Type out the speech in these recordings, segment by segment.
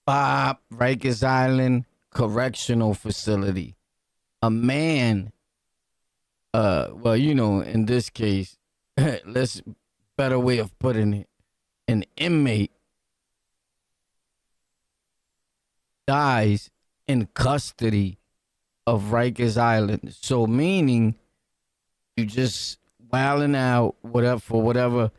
Rikers Island Correctional Facility. A man, well, in this case, let's better way of putting it, an inmate dies in custody of Rikers Island. So meaning you just wilding out, whatever, for whatever.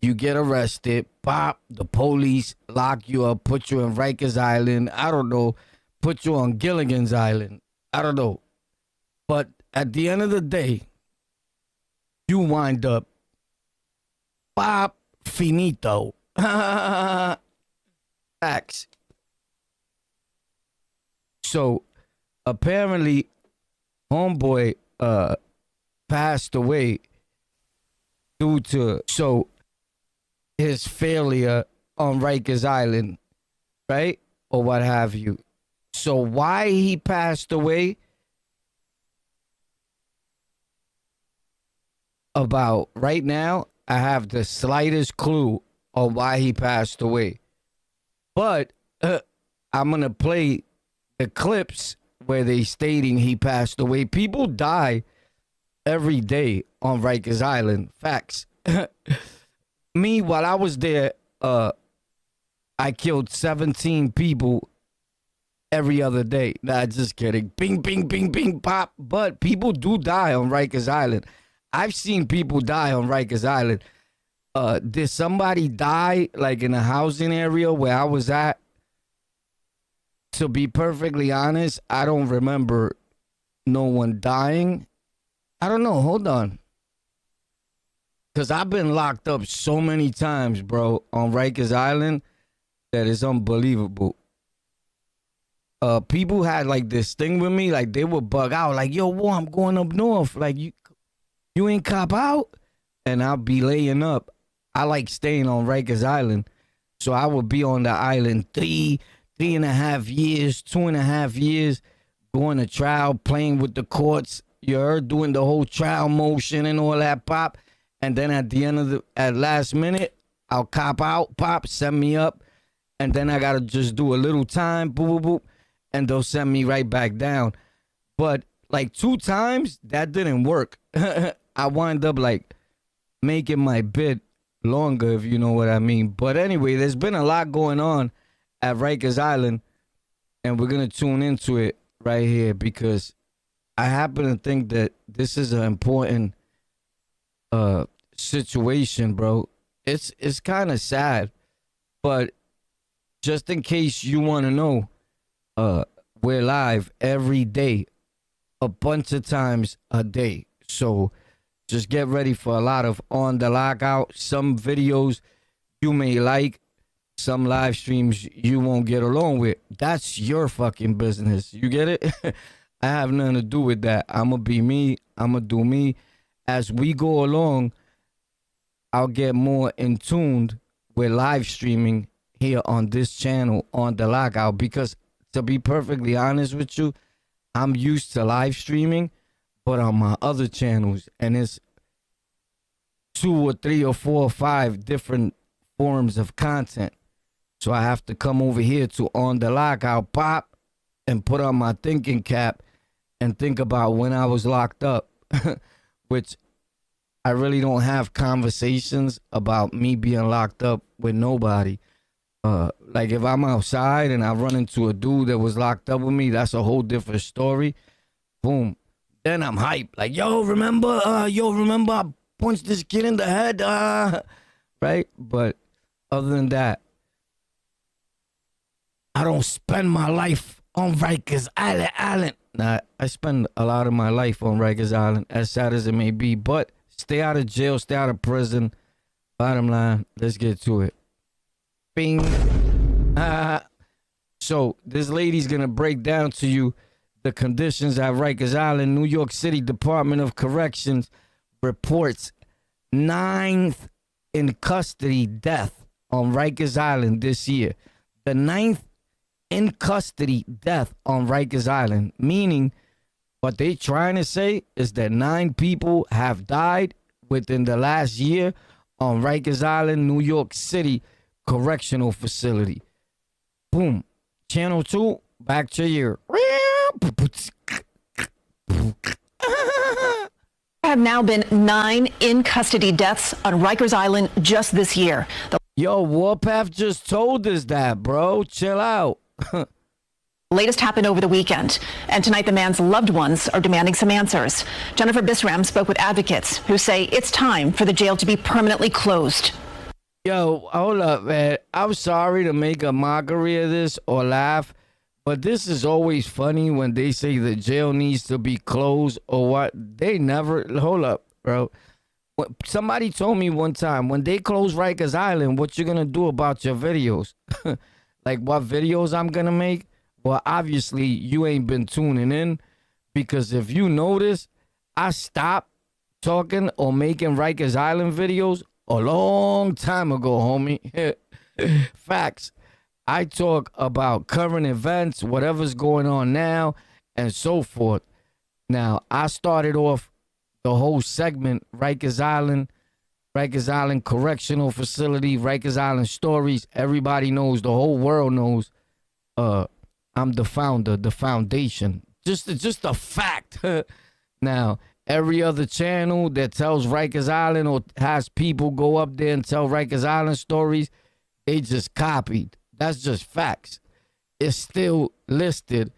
You get arrested, the police lock you up, put you in Rikers Island. I don't know, put you on Gilligan's Island. I don't know. But at the end of the day, you wind up, finito. Facts. So apparently, homeboy passed away due to his failure on Rikers Island, right? Or what have you. So why he passed away, about right now, I have the slightest clue on why he passed away. But I'm going to play the clips where they stating he passed away. People die every day on Rikers Island. Facts. Me, while I was there, I killed 17 people every other day. Nah, just kidding. Bing, bing, bing, bing, pop. But people do die on Rikers Island. I've seen people die on Rikers Island. Did somebody die like in a housing area where I was at? To be perfectly honest, I don't remember no one dying. I don't know. Hold on. Because I've been locked up so many times, bro, on Rikers Island that is unbelievable. People had like this thing with me, like they would bug out, like, yo, whoa, I'm going up north. Like, you ain't cop out? And I'll be laying up. I like staying on Rikers Island. So I would be on the island 3.5 years, 2.5 years, going to trial, playing with the courts. You heard, doing the whole trial motion and all that, pop. And then at the end of at last minute, I'll cop out, pop, send me up. And then I got to just do a little time, boop, boop, boop. And they'll send me right back down. But like 2 times, that didn't work. I wind up like making my bid longer, if you know what I mean. But anyway, there's been a lot going on at Rikers Island. And we're going to tune into it right here because I happen to think that this is an important situation, bro. It's kind of sad, but just in case you want to know, we're live every day, a bunch of times a day. So just get ready for a lot of On the Lockout. Some videos you may like, some live streams you won't get along with. That's your fucking business. You get it? I have nothing to do with that. I'ma be me. I'ma do me. As we go along, I'll get more in tuned with live streaming here on this channel On the Lockout, because to be perfectly honest with you, I'm used to live streaming, but on my other channels, and it's 2 or 3 or 4 or 5 different forms of content. So I have to come over here to On the Lockout, pop, and put on my thinking cap and think about when I was locked up, which I really don't have conversations about me being locked up with nobody. Like if I'm outside and I run into a dude that was locked up with me, that's a whole different story. Boom. Then I'm hyped. Like, remember I punched this kid in the head? Right? But other than that, I don't spend my life on Rikers Island. Nah, I spend a lot of my life on Rikers Island, as sad as it may be. But stay out of jail, stay out of prison. Bottom line, let's get to it. Bing. So this lady's going to break down to you the conditions at Rikers Island. New York City Department of Corrections reports 9th in custody death on Rikers Island this year. The 9th in custody death on Rikers Island, meaning what they trying to say is that 9 people have died within the last year on Rikers Island, New York City Correctional Facility. Boom. Channel 2, back to you. Have now been 9 in-custody deaths on Rikers Island just this year. Yo, Warpath just told us that, bro. Chill out. The latest happened over the weekend, and tonight the man's loved ones are demanding some answers. Jennifer Bisram spoke with advocates who say it's time for the jail to be permanently closed. Yo, hold up, man. I'm sorry to make a mockery of this or laugh, but this is always funny when they say the jail needs to be closed or what. They never, hold up, bro. Somebody told me one time, when they close Rikers Island, what you gonna do about your videos? Like what videos I'm gonna make? Well, obviously you ain't been tuning in, because if you notice, I stopped talking or making Rikers Island videos a long time ago, homie. Facts. I talk about current events, whatever's going on now, and so forth. Now, I started off the whole segment, Rikers Island Correctional Facility, Rikers Island Stories. Everybody knows, the whole world knows, I'm the founder, the foundation. Just a fact. Now, every other channel that tells Rikers Island or has people go up there and tell Rikers Island stories, they just copied. That's just facts. It's still listed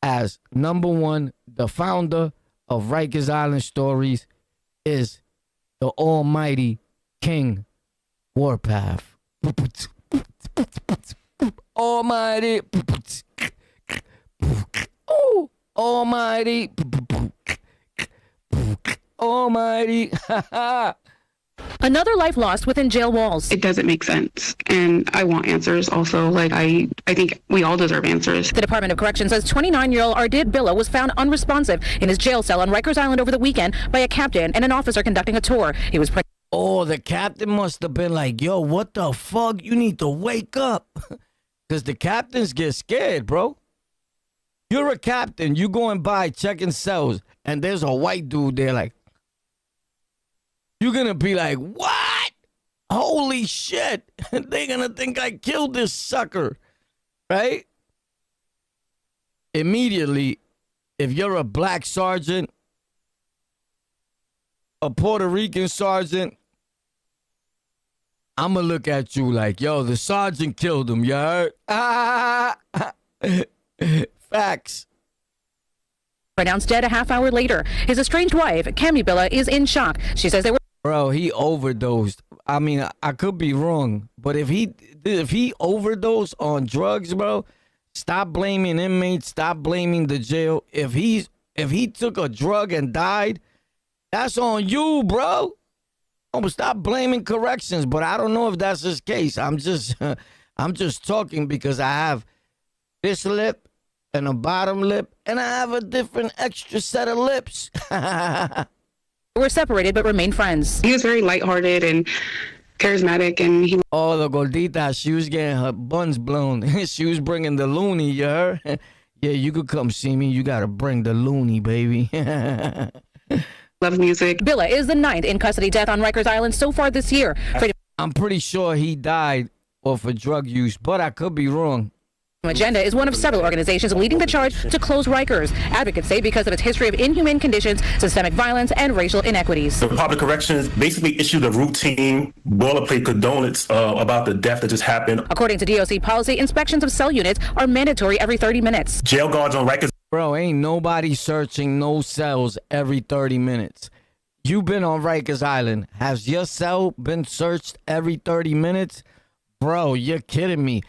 as number one. The founder of Rikers Island Stories is the almighty King Warpath. Almighty. Oh, almighty. Almighty. Another life lost within jail walls. It doesn't make sense. And I want answers also. Like, I think we all deserve answers. The Department of Corrections says 29-year-old Ardid Billa was found unresponsive in his jail cell on Rikers Island over the weekend by a captain and an officer conducting a tour. He was Oh, the captain must have been like, yo, what the fuck? You need to wake up. Because the captains get scared, bro. You're a captain. You going by checking cells, and there's a white dude there like, you're going to be like, what? Holy shit. They're going to think I killed this sucker, right? Immediately, if you're a black sergeant, a Puerto Rican sergeant, I'm going to look at you like, yo, the sergeant killed him, you heard? Facts. pronounced dead a half hour later. His estranged wife, Cami Billa, is in shock. She says they were... Bro, he overdosed. I mean, I could be wrong, but if he overdosed on drugs, bro, stop blaming inmates, stop blaming the jail. If he took a drug and died, that's on you, bro. Oh, stop blaming corrections, but I don't know if that's his case. I'm just talking because I have this lip and a bottom lip, and I have a different extra set of lips. were separated but remain friends. He was very lighthearted and charismatic, and he... Oh, the gordita, she was getting her buns blown. She was bringing the loony, you heard? Yeah, you could come see me. You got to bring the loony, baby. Loves music. Billa is the 9th in custody death on Rikers Island so far this year. I'm pretty sure he died off of drug use, but I could be wrong. Agenda is one of several organizations leading the charge to close Rikers. Advocates say because of its history of inhumane conditions, systemic violence, and racial inequities. The Department of Corrections basically issued a routine boilerplate condolence about the death that just happened. According to DOC policy, inspections of cell units are mandatory every 30 minutes. Jail guards on Rikers. Bro, ain't nobody searching no cells every 30 minutes. You've been on Rikers Island. Has your cell been searched every 30 minutes? Bro, you're kidding me.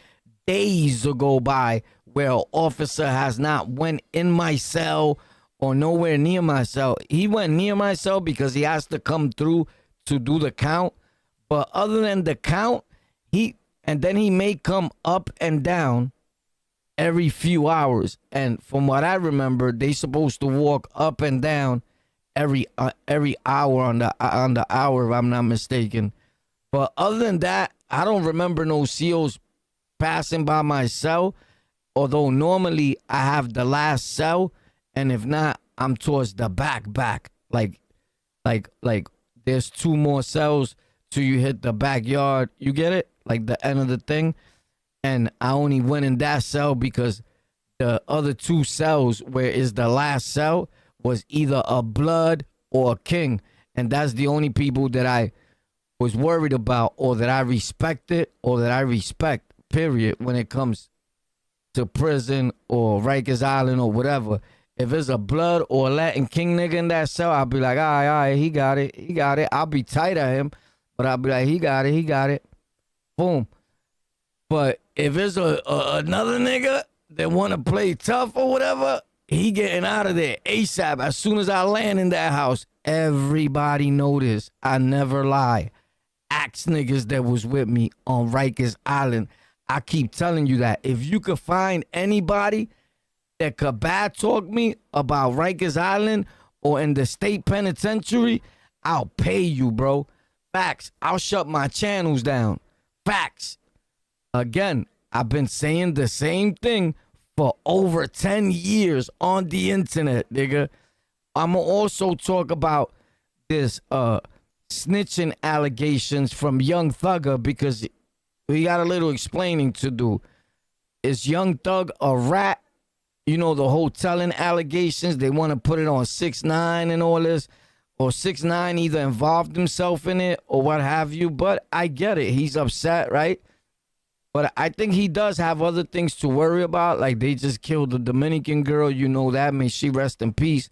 Days will go by where an officer has not went in my cell or nowhere near my cell. He went near my cell because he has to come through to do the count. But other than the count, he may come up and down every few hours. And from what I remember, they supposed to walk up and down every hour on the hour, if I'm not mistaken. But other than that, I don't remember no COs passing by my cell, although normally I have the last cell, and if not, I'm towards the back, like there's 2 more cells till you hit the backyard. You get it? Like the end of the thing. And I only went in that cell because the other 2 cells, where is the last cell, was either a blood or a king. And that's the only people that I was worried about, or that I respected, or that I respect, period, when it comes to prison or Rikers Island or whatever. If it's a blood or a Latin king nigga in that cell, I'll be like, all right, he got it. I'll be tight at him, but I'll be like, he got it. Boom. But if it's another nigga that want to play tough or whatever, he getting out of there ASAP. As soon as I land in that house, everybody notice. I never lie. Ask niggas that was with me on Rikers Island. I keep telling you that. If you could find anybody that could bad talk me about Rikers Island or in the state penitentiary, I'll pay you, bro. Facts. I'll shut my channels down. Facts. Again, I've been saying the same thing for over 10 years on the internet, nigga. I'm going to also talk about this snitching allegations from Young Thugger, because we got a little explaining to do. Is Young Thug a rat? You know, the whole telling allegations, they want to put it on 6ix9ine and all this, or 6ix9ine either involved himself in it or what have you. But I get it. He's upset, right? But I think he does have other things to worry about. Like, they just killed the Dominican girl. You know that. May she rest in peace.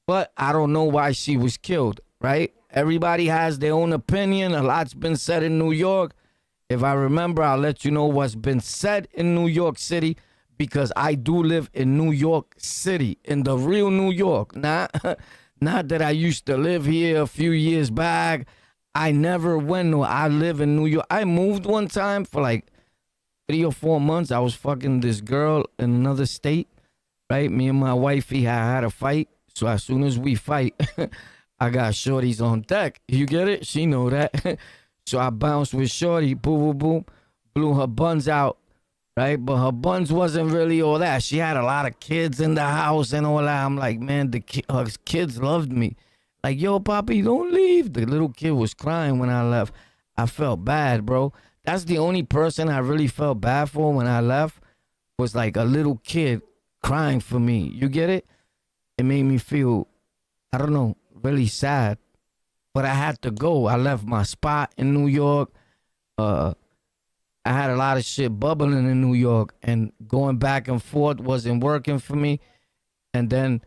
But I don't know why she was killed, right? Everybody has their own opinion. A lot's been said in New York. If I remember, I'll let you know what's been said in New York City, because I do live in New York City, in the real New York. Not that I used to live here a few years back. I never went no. I live in New York. I moved one time for like 3 or 4 months. I was fucking this girl in another state, right? Me and my wifey had a fight. So as soon as we fight, I got shorties on deck. You get it? She know that. So I bounced with shorty, boom, boom, boom, blew her buns out, right? But her buns wasn't really all that. She had a lot of kids in the house and all that. I'm like, man, her kids loved me. Like, yo, Poppy, don't leave. The little kid was crying when I left. I felt bad, bro. That's the only person I really felt bad for when I left, was like a little kid crying for me. You get it? It made me feel, I don't know, really sad. But I had to go. I left my spot in New York. I had a lot of shit bubbling in New York, and going back and forth wasn't working for me. And then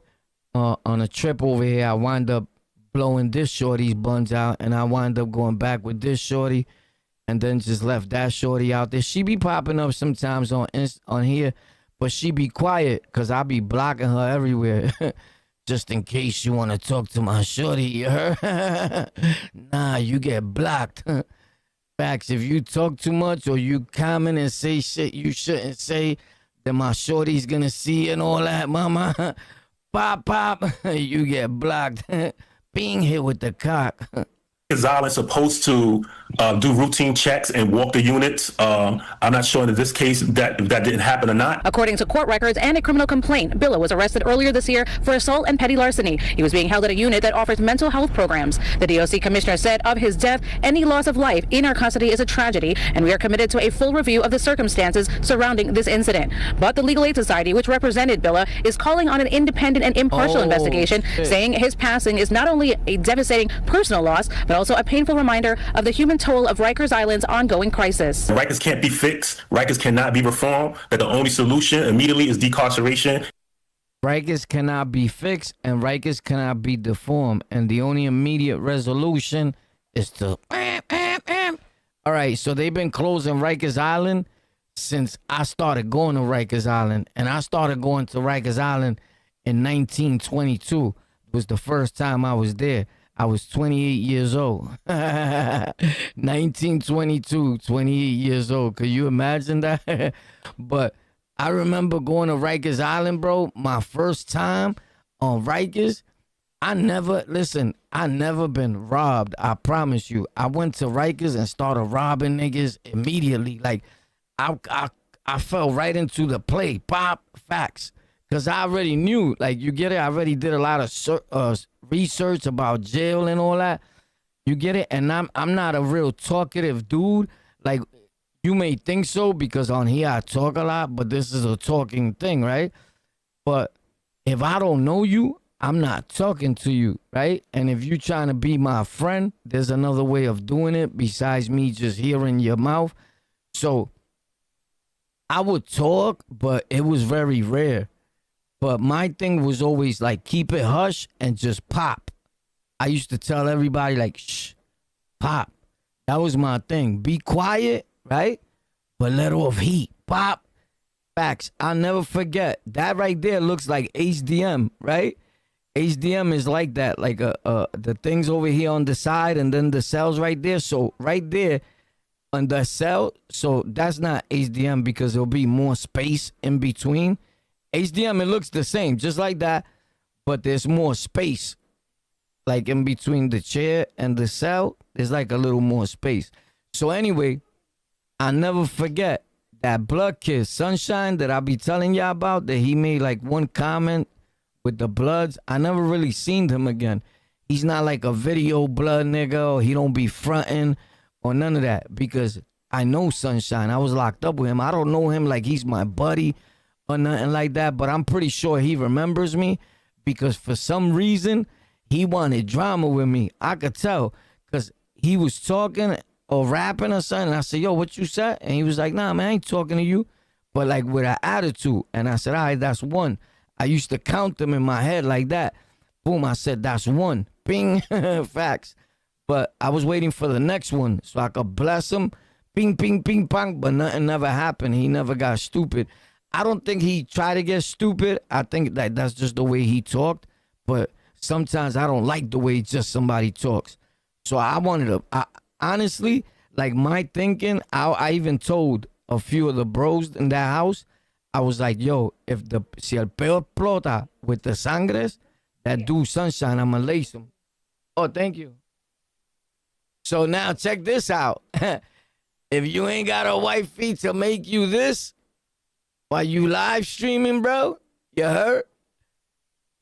on a trip over here, I wound up blowing this shorty's buns out, and I wound up going back with this shorty, and then just left that shorty out there. She be popping up sometimes on here, but she be quiet because I be blocking her everywhere. Just in case you want to talk to my shorty, you heard? Nah, you get blocked. Facts, if you talk too much or you comment and say shit you shouldn't say, then my shorty's gonna see and all that, mama. Pop, you get blocked. Being hit with the cock. Rikers Island supposed to do routine checks and walk the units. I'm not sure in this case that didn't happen or not. According to court records and a criminal complaint, Billa was arrested earlier this year for assault and petty larceny. He was being held at a unit that offers mental health programs. The DOC commissioner said of his death, any loss of life in our custody is a tragedy, and we are committed to a full review of the circumstances surrounding this incident. But the Legal Aid Society, which represented Billa, is calling on an independent and impartial investigation, saying his passing is not only a devastating personal loss, but also a painful reminder of the human toll of Rikers Island's ongoing crisis. Rikers can't be fixed. Rikers cannot be reformed. That the only solution immediately is decarceration. Rikers cannot be fixed and Rikers cannot be deformed. And the only immediate resolution is to... All right, so they've been closing Rikers Island since I started going to Rikers Island. And I started going to Rikers Island in 1922. It was the first time I was there. I was 28 years old. 1922, 28 years old. Could you imagine that? But I remember going to Rikers Island, bro. My first time on Rikers. I never been robbed. I promise you. I went to Rikers and started robbing niggas immediately. Like, I fell right into the play. Pop, facts. Because I already knew, like, you get it? I already did a lot of research about jail and all that. You get it? And I'm not a real talkative dude. Like, You may think so because on here I talk a lot, but this is a talking thing, right? But if I don't know you, I'm not talking to you, right? And if you're trying to be my friend, there's another way of doing it besides me just hearing your mouth. So I would talk, but it was very rare. But my thing was always like, keep it hush and just pop. I used to tell everybody like, shh, pop. That was my thing. Be quiet, right? But let off heat. Pop. Facts. I'll never forget. That right there looks like HDM, right? HDM is like that, like the things over here on the side and then the cells right there. So right there on the cell, so that's not HDM because there'll be more space in between. HDM, it looks the same, just like that, but there's more space. Like in between the chair and the cell, there's like a little more space. So anyway, I'll never forget that blood kiss, Sunshine, that I be telling y'all about, that he made like one comment with the Bloods. I never really seen him again. He's not like a video blood nigga, or he don't be fronting or none of that, because I know Sunshine. I was locked up with him. I don't know him like he's my buddy or nothing like that, but I'm pretty sure he remembers me because for some reason he wanted drama with me. I could tell because he was talking or rapping or something. And I said, yo, what you said? And he was like, nah, man, I ain't talking to you, but like with an attitude. And I said, all right, that's one. I used to count them in my head like that. Boom, I said, that's one. Bing, facts. But I was waiting for the next one so I could bless him. Ping, ping, ping, pong. But nothing never happened. He never got stupid. I don't think he tried to get stupid. I think that that's just the way he talked. But sometimes I don't like the way just somebody talks. So I wanted to, honestly, like my thinking, I even told a few of the bros in that house, I was like, yo, si el peo explota with the sangres, that dude Sunshine, I'ma lace him. Oh, thank you. So now check this out. If you ain't got a wifey to make you this while you live streaming, bro, you heard?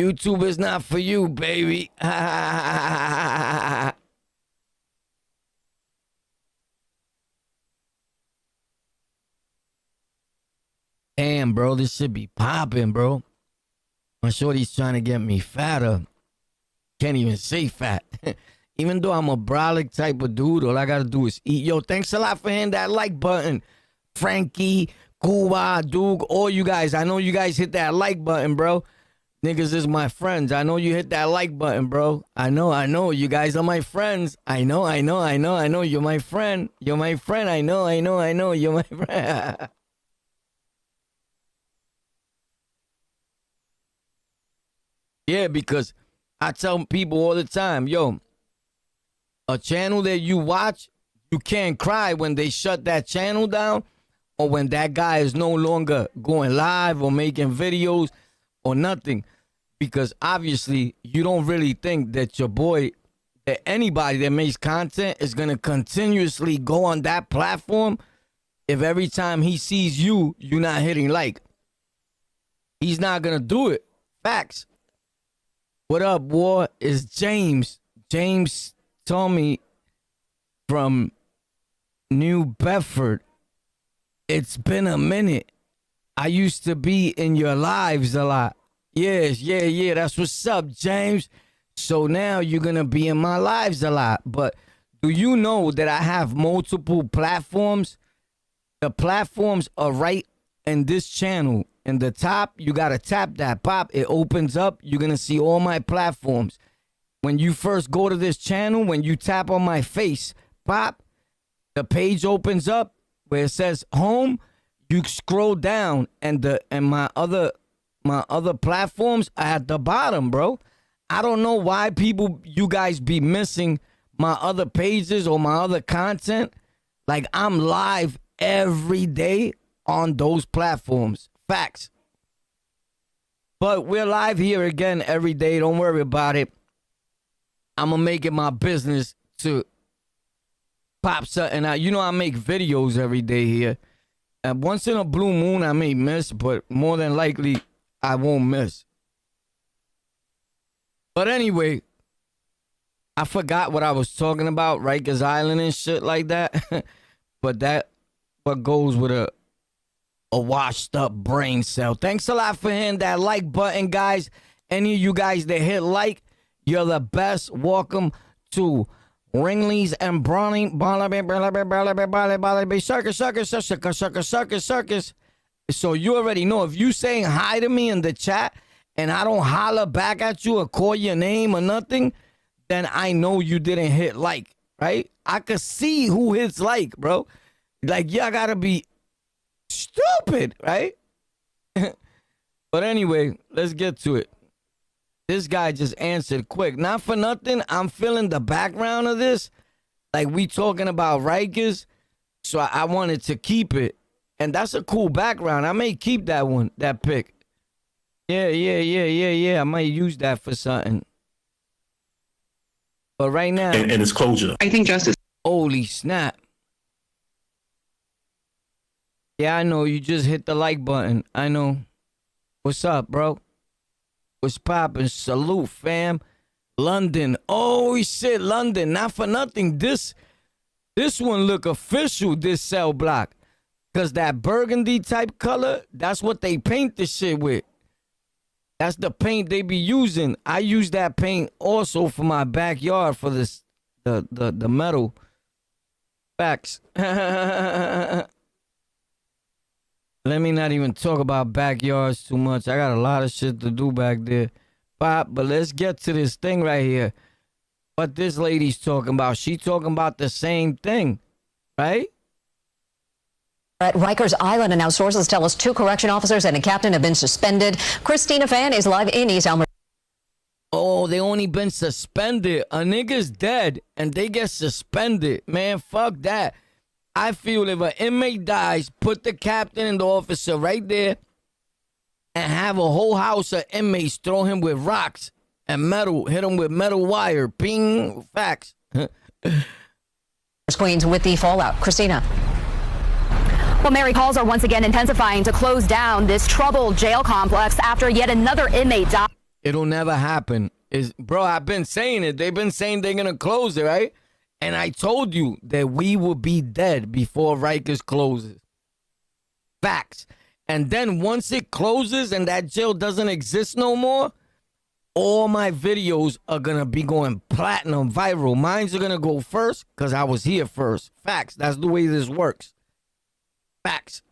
YouTube is not for you, baby. Damn, bro, this should be popping, bro. My shorty's trying to get me fatter. Can't even say fat. Even though I'm a brolic type of dude, all I gotta do is eat. Yo, thanks a lot for hitting that like button. Frankie, Cuba, Duke, all you guys. I know you guys hit that like button, bro. Niggas is my friends. I know you hit that like button, bro. I know. You guys are my friends. I know. You're my friend. You're my friend. I know. You're my friend. Yeah, because I tell people all the time, yo, a channel that you watch, you can't cry when they shut that channel down or when that guy is no longer going live or making videos or nothing. Because obviously you don't really think that your boy, that anybody that makes content is going to continuously go on that platform if every time he sees you, you're not hitting like. He's not going to do it. Facts. What up, war? It's James. James told me from New Bedford. It's been a minute. I used to be in your lives a lot. Yes, yeah. That's what's up, James. So now you're going to be in my lives a lot. But do you know that I have multiple platforms? The platforms are right in this channel. In the top, you got to tap that. Pop, it opens up. You're going to see all my platforms. When you first go to this channel, when you tap on my face, pop, the page opens up where it says home. You scroll down and my other platforms are at the bottom, bro. I don't know why you guys be missing my other pages or my other content. Like, I'm live every day on those platforms. Facts. But we're live here again every day. Don't worry about it. I'm going to make it my business to pop something out. You know, I make videos every day here. And once in a blue moon, I may miss, but more than likely, I won't miss. But anyway, I forgot what I was talking about, Rikers Island and shit like that. But that what goes with a washed up brain cell. Thanks a lot for hitting that like button, guys. Any of you guys that hit like, you're the best. Welcome to Ringley's and Browning circus. So you already know, if you saying hi to me in the chat and I don't holler back at you or call your name or nothing, then I know you didn't hit like, right? I could see who hits like, bro. Like, y'all gotta be stupid, right? But anyway, let's get to it. This guy just answered quick. Not for nothing, I'm feeling the background of this. Like, we talking about Rikers, so I wanted to keep it. And that's a cool background. I may keep that one, that pic. Yeah. I might use that for something. But right now... And it's closure. I think justice. Holy snap. Yeah, I know. You just hit the like button. I know. What's up, bro? What's poppin'? Salute, fam. London. Oh, shit, London. Not for nothing. This one look official, this cell block. Because that burgundy type color, that's what they paint the shit with. That's the paint they be using. I use that paint also for my backyard for this the metal. Facts. Let me not even talk about backyards too much. I got a lot of shit to do back there. But let's get to this thing right here. What this lady's talking about. She talking about the same thing, right? At Rikers Island, and now sources tell us 2 correction officers and a captain have been suspended. Christina Fan is live in East Elmer. Oh, they only been suspended. A nigga's dead and they get suspended. Man, fuck that. I feel if an inmate dies, put the captain and the officer right there and have a whole house of inmates throw him with rocks and metal, hit him with metal wire. Ping. Facts. Queens with the fallout. Christina. Well, Mary, calls are once again intensifying to close down this troubled jail complex after yet another inmate died. It'll never happen. Bro, I've been saying it. They've been saying they're going to close it, right? And I told you that we will be dead before Rikers closes. Facts. And then once it closes and that jail doesn't exist no more, all my videos are going to be going platinum, viral. Mine's are going to go first because I was here first. Facts. That's the way this works. Facts.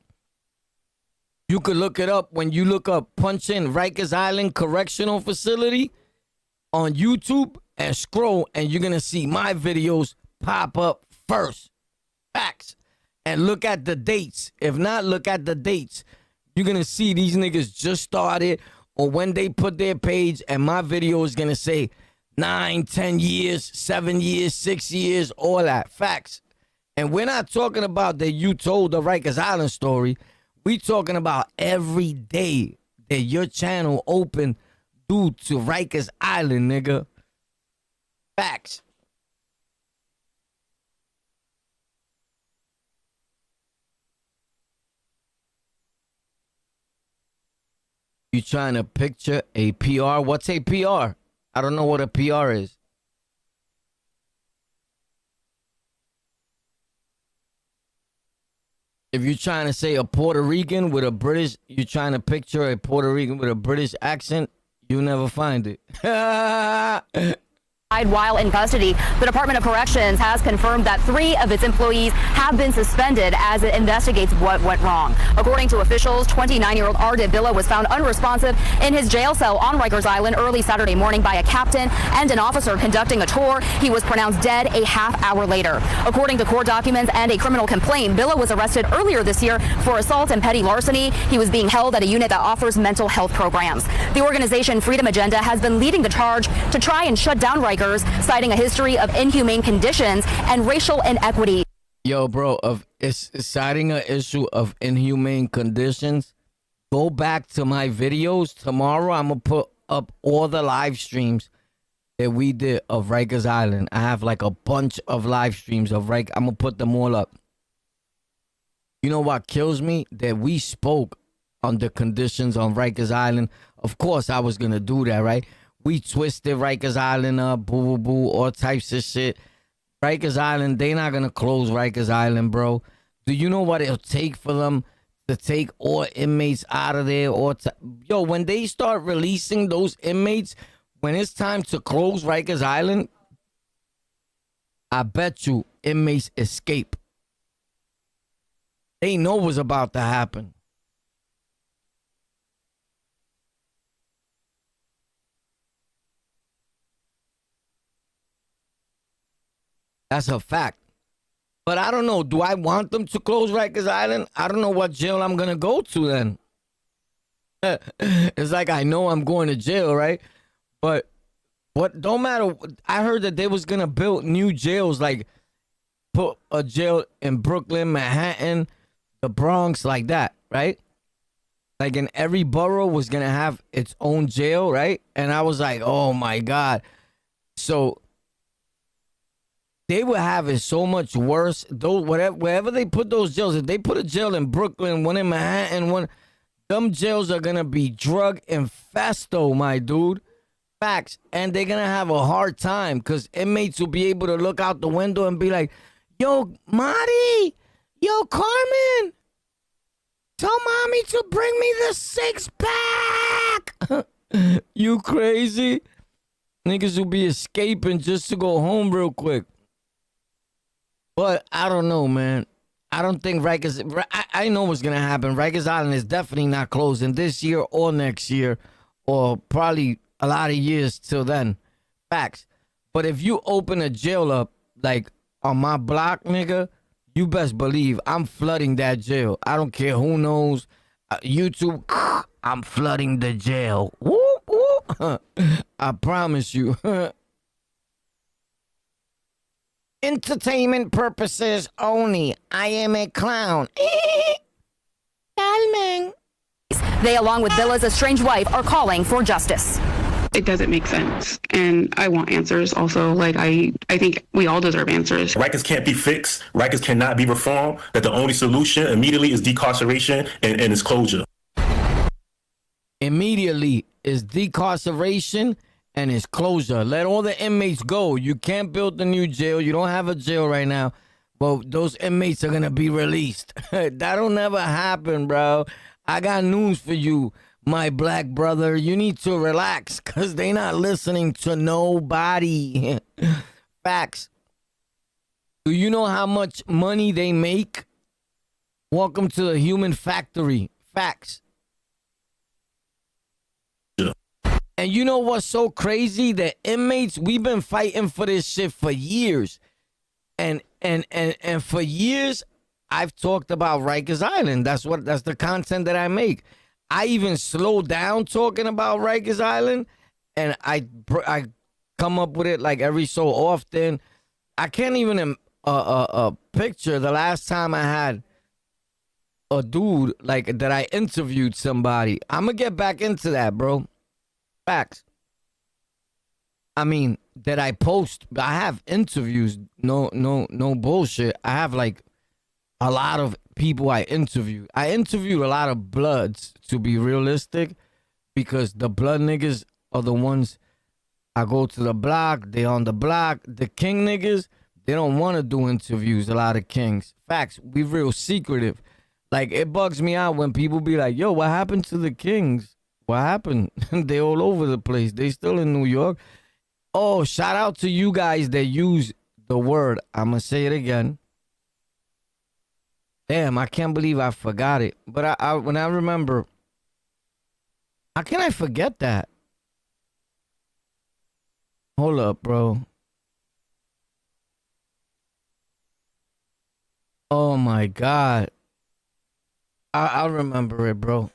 You could look it up when you look up, punch in Rikers Island Correctional Facility on YouTube and scroll, and you're going to see my videos pop up first. Facts. And look at the dates. If not, look at the dates. You're going to see these niggas just started or when they put their page, and my video is going to say 9, 10 years, 7 years, 6 years, all that. Facts. And we're not talking about that you told the Rikers Island story. We talking about every day that your channel open due to Rikers Island, nigga. Facts. You trying to picture a PR? What's a PR? I don't know what a PR is. If you're trying to say a Puerto Rican with a British, you're trying to picture a Puerto Rican with a British accent, you'll never find it. While in custody, the Department of Corrections has confirmed that 3 of its employees have been suspended as it investigates what went wrong. According to officials, 29-year-old Ardit Villa was found unresponsive in his jail cell on Rikers Island early Saturday morning by a captain and an officer conducting a tour. He was pronounced dead a half hour later. According to court documents and a criminal complaint, Villa was arrested earlier this year for assault and petty larceny. He was being held at a unit that offers mental health programs. The organization Freedom Agenda has been leading the charge to try and shut down Rikers, citing a history of inhumane conditions and racial inequity. Yo, bro, it's citing an issue of inhumane conditions. Go back to my videos. Tomorrow, I'm going to put up all the live streams that we did of Rikers Island. I have like a bunch of live streams of Rikers. I'm going to put them all up. You know what kills me? That we spoke on the conditions on Rikers Island. Of course, I was going to do that, right? We twisted Rikers Island up, boo, boo, boo, all types of shit. Rikers Island, they not going to close Rikers Island, bro. Do you know what it'll take for them to take all inmates out of there? Yo, when they start releasing those inmates, when it's time to close Rikers Island, I bet you inmates escape. They know what's about to happen. That's a fact. But I don't know. Do I want them to close Rikers Island? I don't know what jail I'm going to go to then. It's like I know I'm going to jail, right? But what don't matter. I heard that they was going to build new jails, like put a jail in Brooklyn, Manhattan, the Bronx, like that, right? Like in every borough was going to have its own jail, right? And I was like, oh my God. So they would have it so much worse. Those wherever they put those jails, if they put a jail in Brooklyn, one in Manhattan, them jails are gonna be drug infesto, my dude. Facts. And they're gonna have a hard time because inmates will be able to look out the window and be like, yo, Marty, yo, Carmen, tell mommy to bring me the 6-pack. You crazy? Niggas will be escaping just to go home real quick. But I don't know, man. I don't think Rikers... I know what's going to happen. Rikers Island is definitely not closing this year or next year or probably a lot of years till then. Facts. But if you open a jail up, like on my block, nigga, you best believe I'm flooding that jail. I don't care who knows. YouTube, I'm flooding the jail. Whoop, whoop. I promise you. Entertainment purposes only. I am a clown. Calming. They, along with Billa's estranged wife, are calling for justice. It doesn't make sense. And I want answers also. Like, I think we all deserve answers. Rikers can't be fixed. Rikers cannot be reformed. That the only solution immediately is decarceration and its closure. Immediately is decarceration and its closure. Let all the inmates go. You can't build the new jail. You don't have a jail right now. But those inmates are going to be released. That'll never happen, bro. I got news for you, my black brother. You need to relax because they not listening to nobody. Facts. Do you know how much money they make? Welcome to the human factory. Facts. And you know what's so crazy? The inmates, we've been fighting for this shit for years. And for years, I've talked about Rikers Island. That's the content that I make. I even slow down talking about Rikers Island, and I come up with it like every so often. I can't even picture the last time I had a dude like that I interviewed somebody. I'm gonna get back into that, bro. Facts. I mean, that I post. I have interviews. No bullshit. I have like a lot of people I interview. I interviewed a lot of Bloods, to be realistic, because the Blood niggas are the ones I go to the block. They on the block. The King niggas, they don't want to do interviews. A lot of Kings. Facts. We real secretive. Like, it bugs me out when people be like, yo, what happened to the Kings? What happened? They all over the place. They still in New York. Oh, shout out to you guys that use the word. I'm going to say it again. Damn, I can't believe I forgot it. But when I remember, how can I forget that? Hold up, bro. Oh, my God. I'll remember it, bro.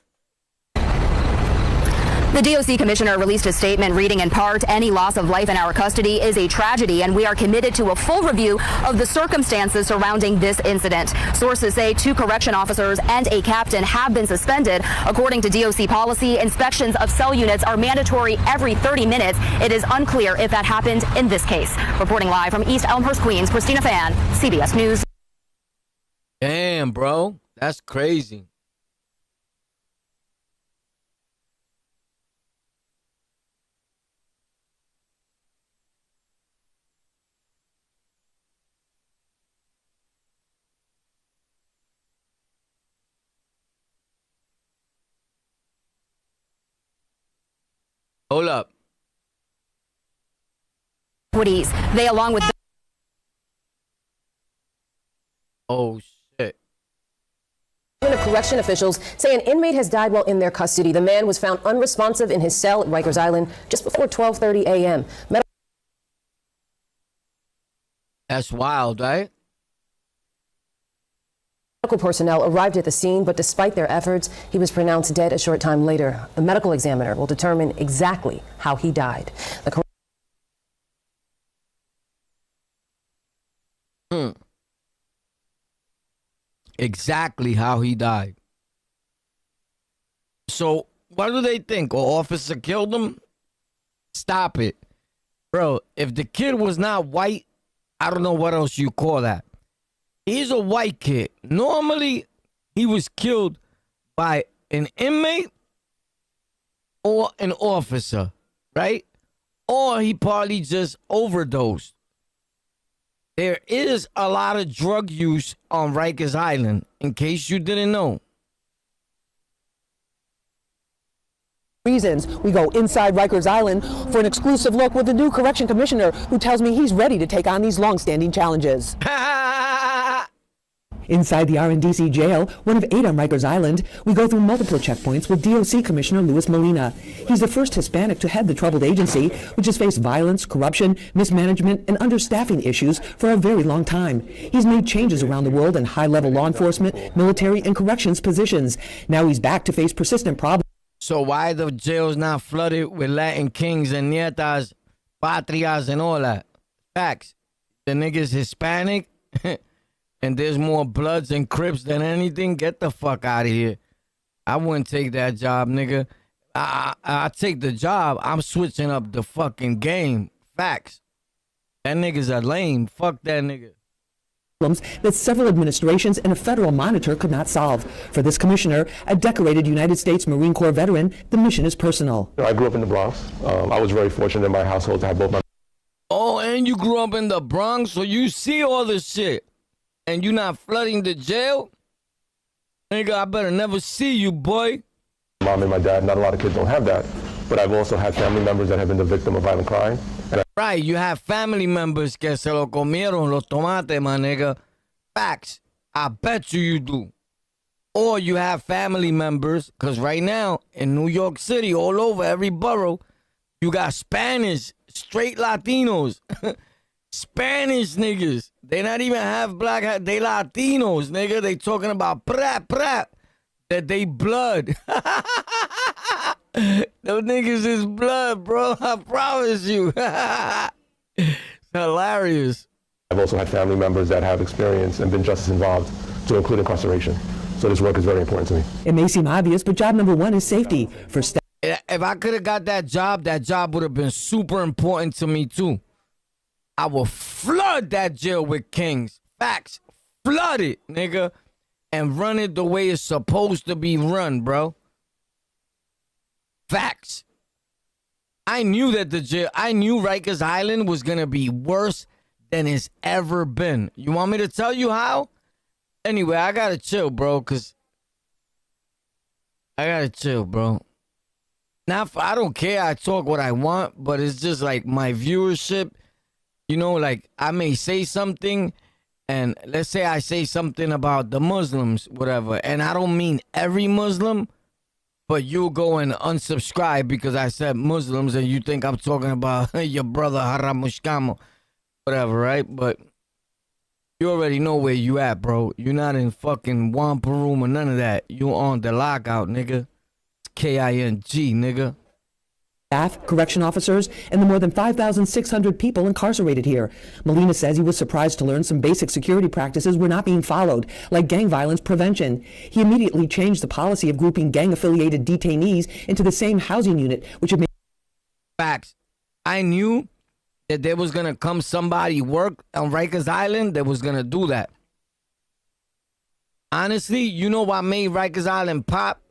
The DOC commissioner released a statement reading in part, any loss of life in our custody is a tragedy, and we are committed to a full review of the circumstances surrounding this incident. Sources say 2 correction officers and a captain have been suspended. According to DOC policy, inspections of cell units are mandatory every 30 minutes. It is unclear if that happened in this case. Reporting live from East Elmhurst, Queens, Christina Fan, CBS News. Damn, bro. That's crazy. Hold up. They, along with... Oh, shit. Correction officials say an inmate has died while in their custody. The man was found unresponsive in his cell at Rikers Island just before 12:30 a.m. That's wild, right? Medical personnel arrived at the scene, but despite their efforts, he was pronounced dead a short time later. A medical examiner will determine exactly how he died. Exactly how he died. So, what do they think? An officer killed him? Stop it. Bro, if the kid was not white, I don't know what else you call that. He's a white kid. Normally, he was killed by an inmate or an officer, right? Or he probably just overdosed. There is a lot of drug use on Rikers Island, in case you didn't know. Reasons we go inside Rikers Island for an exclusive look with the new correction commissioner who tells me he's ready to take on these long-standing challenges. Inside the RNDC jail, one of 8 on Rikers Island, we go through multiple checkpoints with DOC Commissioner Luis Molina. He's the first Hispanic to head the troubled agency, which has faced violence, corruption, mismanagement, and understaffing issues for a very long time. He's made changes around the world in high-level law enforcement, military, and corrections positions. Now he's back to face persistent problems. So why the jail's not flooded with Latin kings and nietas, patrias, and all that? Facts. The nigga's Hispanic, and there's more Bloods and Crips than anything. Get the fuck out of here. I wouldn't take that job, nigga. I take the job. I'm switching up the fucking game. Facts. That nigga's a lame. Fuck that nigga. That several administrations and a federal monitor could not solve. For this commissioner, a decorated United States Marine Corps veteran, the mission is personal. I grew up in the Bronx. I was very fortunate in my household to have both my... Oh, and you grew up in the Bronx, so you see all this shit. And you not flooding the jail? Nigga, I better never see you, boy. Mom and my dad, not a lot of kids don't have that. But I've also had family members that have been the victim of violent crime. Right, you have family members que se lo comieron los tomates, my nigga. Facts. I bet you do. Or you have family members, because right now, in New York City, all over, every borough, you got Spanish, straight Latinos. Spanish niggas. They not even half black, they Latinos, nigga. They talking about prat, that they blood. Those niggas is blood, bro. I promise you. It's hilarious. I've also had family members that have experience and been justice involved, to include incarceration. So this work is very important to me. It may seem obvious, but job number 1 is safety. For staff. If I could have got that job would have been super important to me too. I will flood that jail with kings. Facts. Flood it, nigga. And run it the way it's supposed to be run, bro. Facts. I knew that I knew Rikers Island was going to be worse than it's ever been. You want me to tell you how? Anyway, I got to chill, bro, because I got to chill, bro. Now, I don't care. I talk what I want, but it's just like my viewership. You know, like I may say something, and let's say I say something about the Muslims, whatever, and I don't mean every Muslim, but you go and unsubscribe because I said Muslims and you think I'm talking about your brother Haram Mushkamo, whatever, right? But you already know where you at, bro. You're not in fucking Wampa Room or none of that. You on the lockout, nigga. It's K-I-N-G, nigga. Staff, correction officers, and the more than 5,600 people incarcerated here. Molina says he was surprised to learn some basic security practices were not being followed, like gang violence prevention. He immediately changed the policy of grouping gang-affiliated detainees into the same housing unit, which had made... Facts. I knew that there was going to come somebody work on Rikers Island that was going to do that. Honestly, you know what made Rikers Island pop?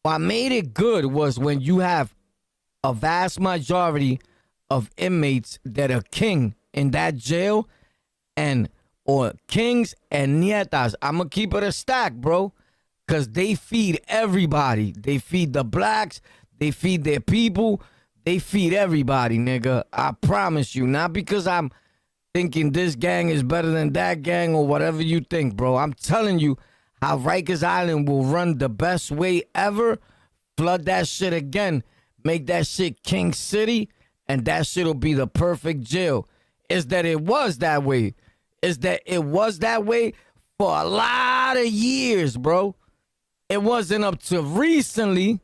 What made it good was when you have a vast majority of inmates that are king in that jail, and or kings and nietas. I'm gonna keep it a stack, bro, because they feed everybody. They feed the blacks, they feed their people, They feed everybody, nigga. I promise you. Not because I'm thinking this gang is better than that gang or whatever you think, bro. I'm telling you how Rikers Island will run the best way ever. Flood that shit again. Make that shit King City, and that shit will be the perfect jail. Is that it was that way. Is that it was that way for a lot of years, bro. It wasn't up to recently.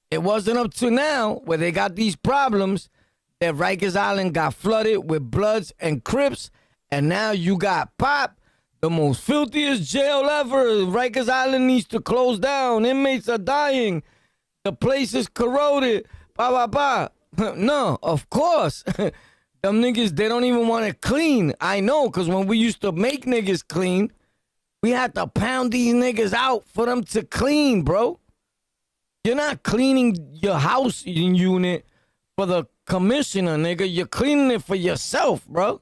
It wasn't up to now where they got these problems that Rikers Island got flooded with Bloods and Crips. And now you got Pop, the most filthiest jail ever. Rikers Island needs to close down. Inmates are dying. The place is corroded. No, of course. Them niggas, they don't even want to clean. I know, because when we used to make niggas clean, we had to pound these niggas out for them to clean, bro. You're not cleaning your house unit for the commissioner, nigga. You're cleaning it for yourself, bro.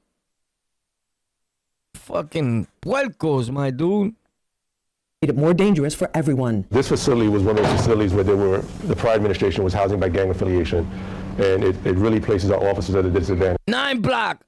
Fucking puercos, my dude. Made it more dangerous for everyone. This facility was one of those facilities where the prior administration was housing by gang affiliation, and it really places our officers at a disadvantage. 9 block.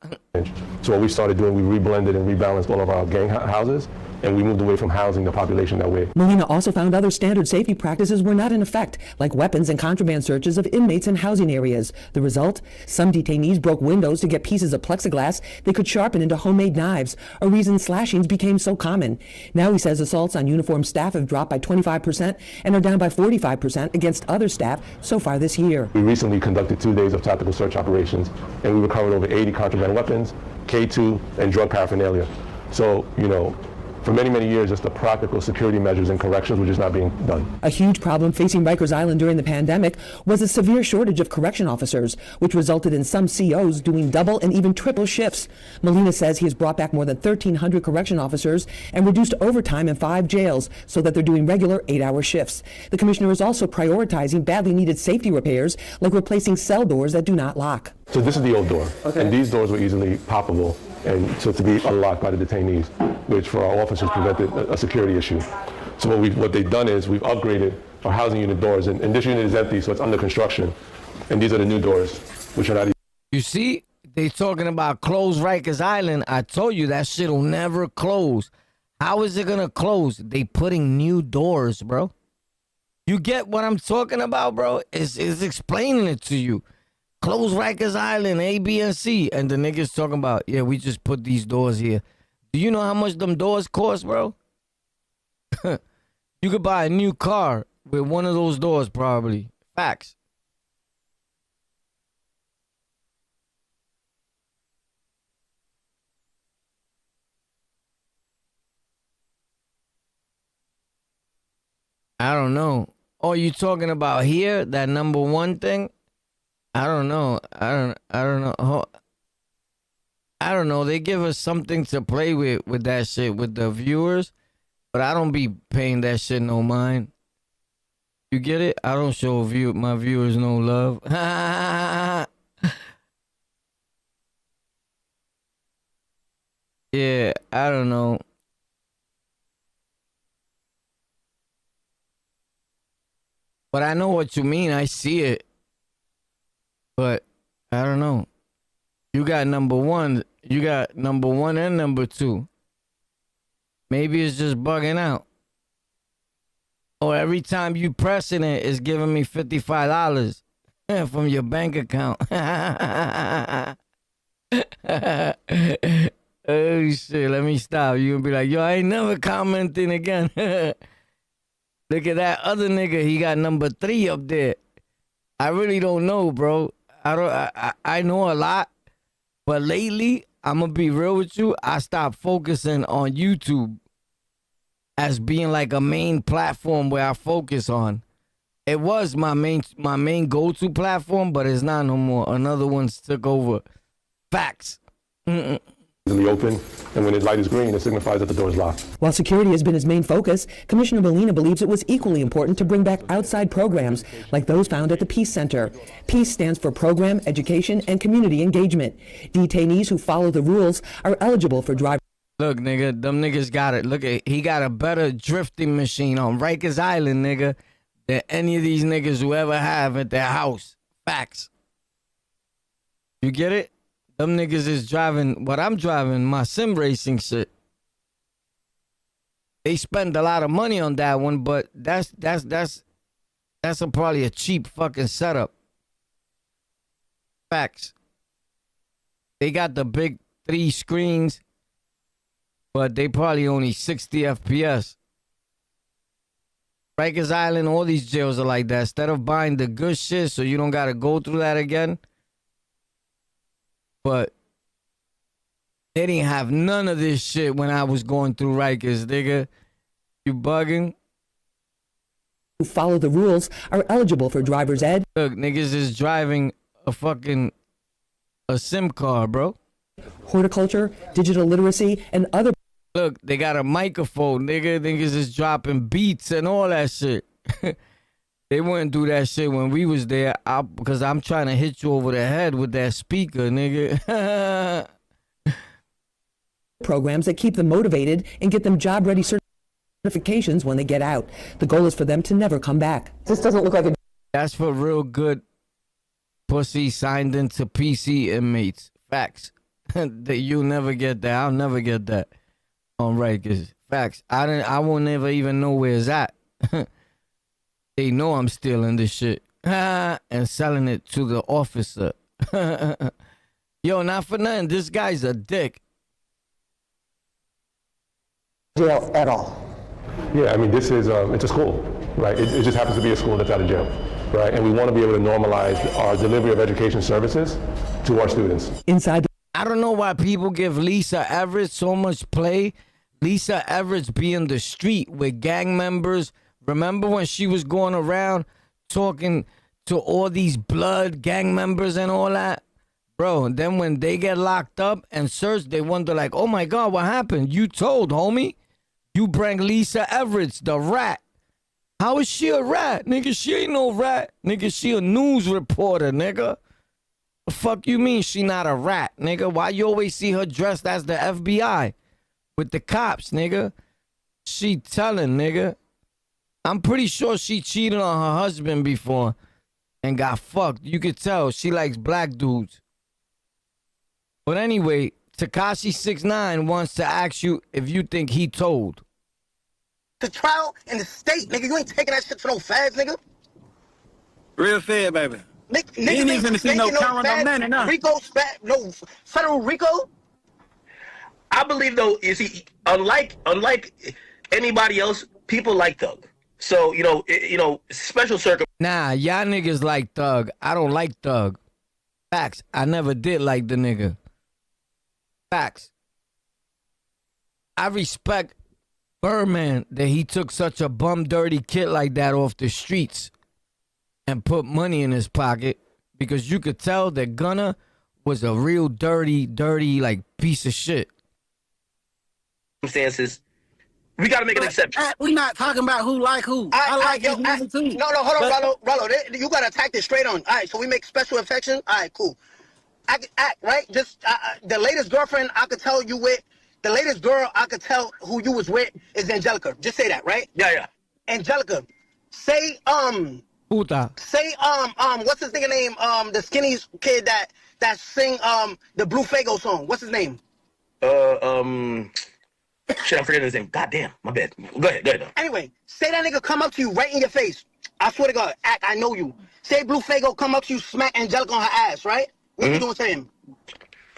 So what we started doing, we reblended and rebalanced all of our gang houses, and we moved away from housing the population that way. Molina also found other standard safety practices were not in effect, like weapons and contraband searches of inmates in housing areas. The result? Some detainees broke windows to get pieces of plexiglass they could sharpen into homemade knives, a reason slashings became so common. Now he says assaults on uniformed staff have dropped by 25% and are down by 45% against other staff so far this year. We recently conducted 2 days of tactical search operations, and we recovered over 80 contraband weapons, K2, and drug paraphernalia. So, for many, many years, just the practical security measures in corrections were just not being done. A huge problem facing Rikers Island during the pandemic was a severe shortage of correction officers, which resulted in some COs doing double and even triple shifts. Molina says he has brought back more than 1,300 correction officers and reduced overtime in 5 jails so that they're doing regular 8-hour shifts. The commissioner is also prioritizing badly needed safety repairs, like replacing cell doors that do not lock. So this is the old door, and these doors were easily poppable, and so to be unlocked by the detainees, which for our officers prevented a security issue. So what they've done is we've upgraded our housing unit doors, and this unit is empty, so it's under construction, and these are the new doors, which are not. You see, they talking about close Rikers Island. I told you that shit'll never close. How is it gonna close? They putting new doors, bro. You get what I'm talking about, bro? It's explaining it to you. Close Rikers Island, A, B, and C. And the niggas talking about, yeah, we just put these doors here. Do you know how much them doors cost, bro? You could buy a new car with one of those doors, probably. Facts. I don't know. Oh, you talking about here? That number 1 thing? I don't know. I don't know. I don't know. They give us something to play with that shit with the viewers, but I don't be paying that shit no mind. You get it? I don't show my viewers no love. Yeah, I don't know. But I know what you mean. I see it. But I don't know. You got number 1. You got number 1 and number 2. Maybe it's just bugging out. Or every time you pressing it, it's giving me $55 from your bank account. Oh shit, let me stop. You gonna be like, yo, I ain't never commenting again. Look at that other nigga. He got number 3 up there. I really don't know, bro. I know a lot, but lately, I'm gonna be real with you. I stopped focusing on YouTube as being like a main platform where I focus on. It was my main go-to platform, but it's not no more. Another one's took over. Facts. Open, and when the light is green, it signifies that the door is locked. While security has been his main focus, Commissioner Molina believes it was equally important to bring back outside programs like those found at the Peace Center. Peace stands for Program, Education, and Community Engagement. Detainees who follow the rules are eligible for driver. Look, nigga, them niggas got it. Look, he got a better drifting machine on Rikers Island, nigga, than any of these niggas who ever have at their house. Facts. You get it? Them niggas is driving what I'm driving, my sim racing shit. They spend a lot of money on that one, but that's probably a cheap fucking setup. Facts. They got the big 3 screens, but they probably only 60 FPS. Rikers Island, all these jails are like that. Instead of buying the good shit so you don't got to go through that again. But they didn't have none of this shit when I was going through Rikers, nigga. You bugging? Who follow the rules are eligible for driver's ed. Look, niggas is driving a SIM card, bro. Horticulture, digital literacy, and other. Look, they got a microphone, nigga. Niggas is dropping beats and all that shit. They wouldn't do that shit when we was there because I'm trying to hit you over the head with that speaker, nigga. Programs that keep them motivated and get them job-ready certifications when they get out. The goal is for them to never come back. This doesn't look like a... That's for real good pussy signed into PC inmates. Facts. That you never get that. I'll never get that. On Rikers. Facts. I won't never even know where it's at. They know I'm stealing this shit and selling it to the officer. Yo, not for nothing. This guy's a dick. Jail at all. Yeah, I mean, this is, it's a school, right? It just happens to be a school that's out of jail, right? And we want to be able to normalize our delivery of education services to our students. Inside. I don't know why people give Lisa Everett so much play. Lisa Everett's be in the street with gang members. Remember when she was going around talking to all these blood gang members and all that? Bro, and then when they get locked up and searched, they wonder like, oh my God, what happened? You told, homie. You bring Lisa Everett, the rat. How is she a rat? Nigga, she ain't no rat. Nigga, she a news reporter, nigga. The fuck you mean she not a rat, nigga? Why you always see her dressed as the FBI with the cops, nigga? She telling, nigga. I'm pretty sure she cheated on her husband before and got fucked. You could tell she likes black dudes. But anyway, Tekashi 6ix9ine wants to ask you if you think he told. The trial in the state, nigga. You ain't taking that shit to no fads, nigga. Real fair, baby. Nigga, you ain't even see no camera, no money, no. Rico's fat, no federal Rico. I believe though, you see, unlike anybody else, people like Thug. So special circum. Nah, y'all niggas like Thug. I don't like Thug. Facts. I never did like the nigga. Facts. I respect Birdman that he took such a bum dirty kid like that off the streets and put money in his pocket, because you could tell that Gunna was a real dirty like piece of shit. Circumstances. We gotta make an exception. We not talking about who like who. I like his music too. No, hold on, Rollo. You gotta attack this straight on. All right, so we make special affection. All right, cool. Act right. Just the latest girlfriend I could tell you with. The latest girl I could tell who you was with is Angelica. Just say that, right? Yeah. Angelica. Say Puta. Say what's his nigga name? The skinny kid that sing the Blue Fago song. What's his name? Shit, I'm forgetting his name. God damn, my bad. Go ahead. Anyway, say that nigga come up to you right in your face. I swear to God, act, I know you. Say Blue Fago come up to you, smack Angelica on her ass, right? What you doing to him?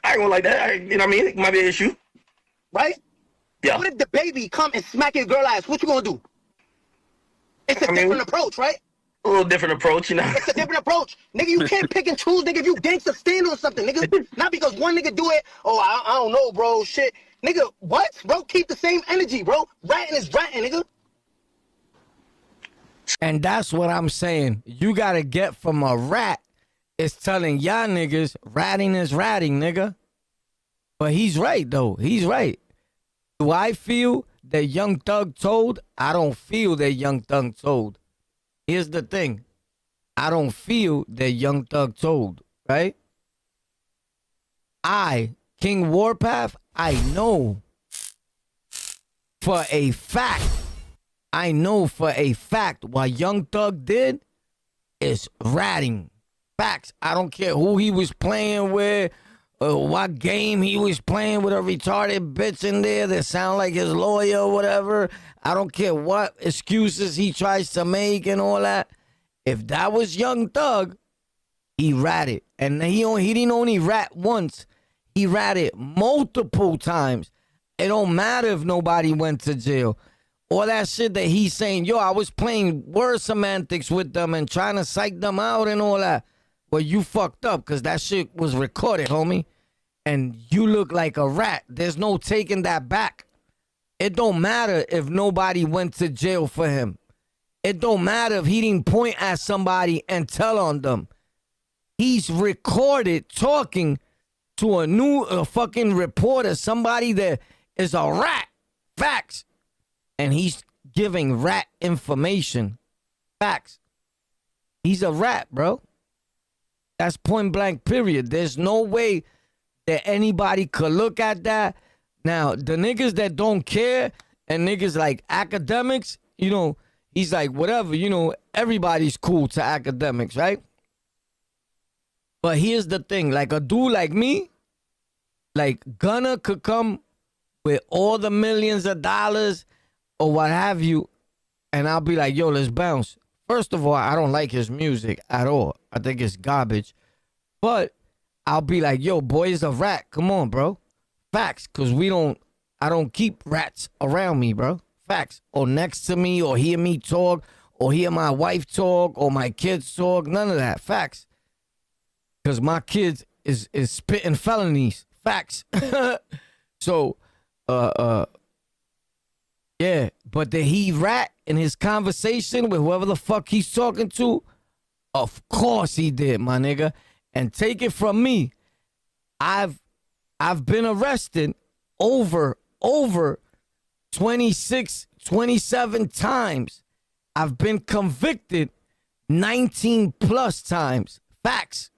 I ain't gonna like that. You know what I mean? It might be an issue. Right? Yeah. What if the baby come and smack your girl ass? What you gonna do? It's a different approach, right? A little different approach, you know? It's a different approach. Nigga, you can't pick and choose, nigga. If you gangsta, stand on something, nigga. Not because one nigga do it, I don't know, bro, shit. Nigga, what? Bro, keep the same energy, bro. Ratting is ratting, nigga. And that's what I'm saying. You gotta get from a rat. It's telling y'all niggas ratting is ratting, nigga. But he's right, though. He's right. Do I feel that Young Thug told? I don't feel that Young Thug told. Here's the thing. I don't feel that Young Thug told, right? King Warpath, I know for a fact what Young Thug did is ratting. Facts. I don't care who he was playing with, or what game he was playing with a retarded bitch in there that sound like his lawyer or whatever. I don't care what excuses he tries to make and all that. If that was Young Thug, he ratted. And he didn't only rat once. He ratted multiple times. It don't matter if nobody went to jail. All that shit that he's saying, yo, I was playing word semantics with them and trying to psych them out and all that. Well, you fucked up because that shit was recorded, homie. And you look like a rat. There's no taking that back. It don't matter if nobody went to jail for him. It don't matter if he didn't point at somebody and tell on them. He's recorded talking to a fucking reporter, somebody that is a rat. Facts. And he's giving rat information. Facts. He's a rat, bro. That's point blank, period. There's no way that anybody could look at that. Now, the niggas that don't care and niggas like academics, you know, he's like, whatever, you know, everybody's cool to academics, right? But here's the thing, like a dude like me, like Gunna could come with all the millions of dollars or what have you, and I'll be like, yo, let's bounce. First of all, I don't like his music at all. I think it's garbage. But I'll be like, yo, boy is a rat. Come on, bro. Facts, because I don't keep rats around me, bro. Facts. Or next to me, or hear me talk, or hear my wife talk, or my kids talk. None of that. Facts. Because my kids is spitting felonies. Facts. So, yeah. But did he rat in his conversation with whoever the fuck he's talking to? Of course he did, my nigga. And take it from me, I've been arrested over 26, 27 times. I've been convicted 19 plus times. Facts.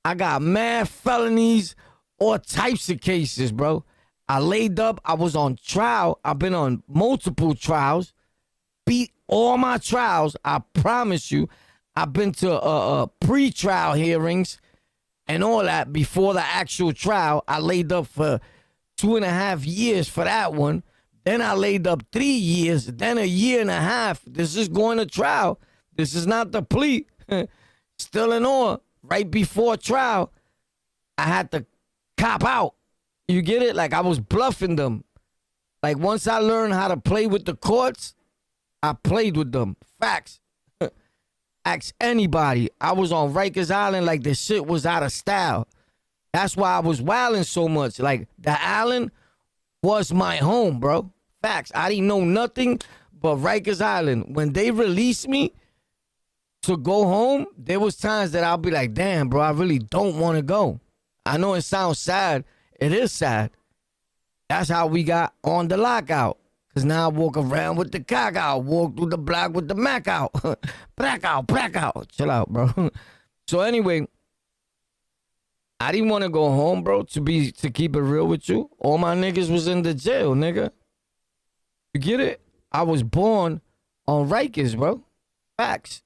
I got mad felonies, all types of cases, bro. I laid up. I was on trial. I've been on multiple trials. Beat all my trials. I promise you. I've been to pre-trial hearings and all that before the actual trial. I laid up for 2.5 years for that one. Then I laid up 3 years. Then 1.5 years. This is going to trial. This is not the plea. Still in all. Right before trial, I had to cop out. You get it? Like I was bluffing them. Like once I learned how to play with the courts, I played with them. Facts. Ask anybody. I was on Rikers Island like the shit was out of style. That's why I was wilding so much. Like the island was my home, bro. Facts. I didn't know nothing but Rikers Island. When they released me to go home, there was times that I'll be like, damn, bro, I really don't want to go. I know it sounds sad. It is sad. That's how we got on the lockout. Because now I walk around with the cock out. Walk through the block with the Mac out. Black out. Chill out, bro. So anyway, I didn't want to go home, bro, to keep it real with you. All my niggas was in the jail, nigga. You get it? I was born on Rikers, bro. Facts.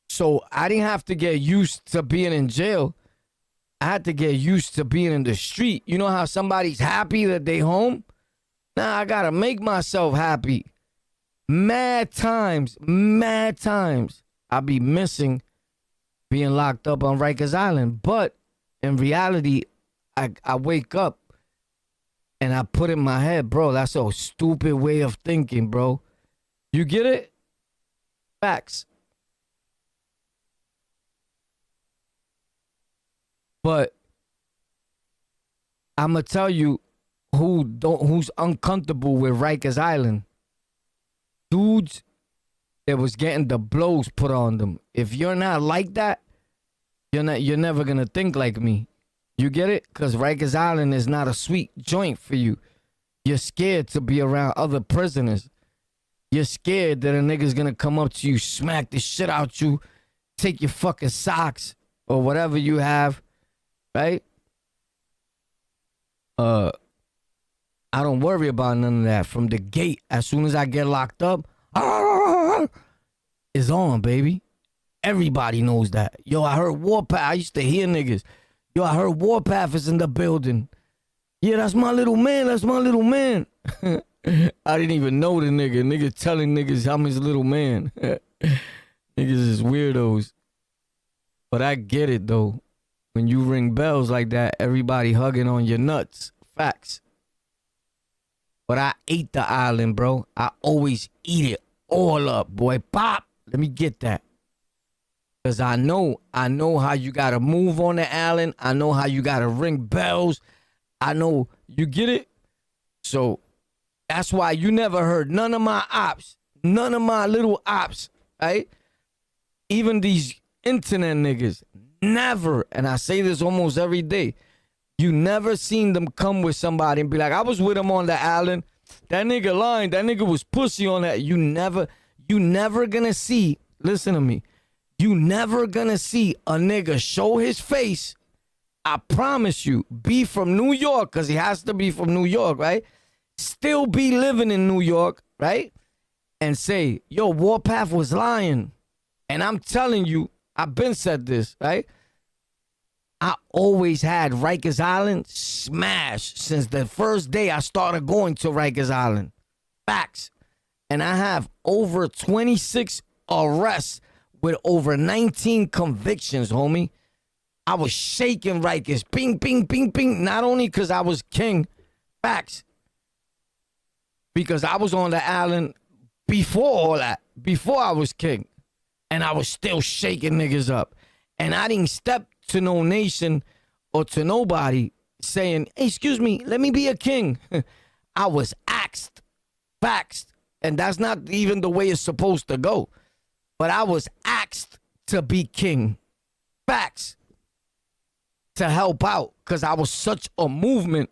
So I didn't have to get used to being in jail. I had to get used to being in the street. You know how somebody's happy that they home? Nah, I gotta make myself happy. Mad times I be missing being locked up on Rikers Island. But in reality, I wake up and I put in my head, bro, that's a stupid way of thinking, bro. You get it? Facts. But I'm going to tell you who's uncomfortable with Rikers Island. Dudes that was getting the blows put on them. If you're not like that, you're never going to think like me. You get it? Because Rikers Island is not a sweet joint for you. You're scared to be around other prisoners. You're scared that a nigga's going to come up to you, smack the shit out you, take your fucking socks or whatever you have. Right? I don't worry about none of that. From the gate, as soon as I get locked up, is on, baby. Everybody knows that. Yo, I heard Warpath. I used to hear niggas. Yo, I heard Warpath is in the building. Yeah, that's my little man. That's my little man. I didn't even know the nigga. Nigga telling niggas I'm his little man. Niggas is weirdos. But I get it, though. When you ring bells like that, everybody hugging on your nuts. Facts. But I ate the island, bro. I always eat it all up, boy. Pop. Let me get that. Because I know how you got to move on the island. I know how you got to ring bells. I know, you get it? So that's why you never heard none of my ops, none of my little ops, right? Even these internet niggas, never, and I say this almost every day, you never seen them come with somebody and be like, I was with him on the island. That nigga lying. That nigga was pussy on that. You never gonna see, listen to me, you never gonna see a nigga show his face. I promise you, be from New York, because he has to be from New York, right? Still be living in New York, right? And say, yo, Warpath was lying. And I'm telling you, I've been said this, right? I always had Rikers Island smashed since the first day I started going to Rikers Island. Facts. And I have over 26 arrests with over 19 convictions, homie. I was shaking Rikers. Bing, bing, bing, bing. Not only because I was king. Facts. Because I was on the island before all that. Before I was king. And I was still shaking niggas up. And I didn't step to no nation or to nobody saying, hey, excuse me, let me be a king. I was axed. Facts. And that's not even the way it's supposed to go. But I was axed to be king. Facts. To help out. Because I was such a movement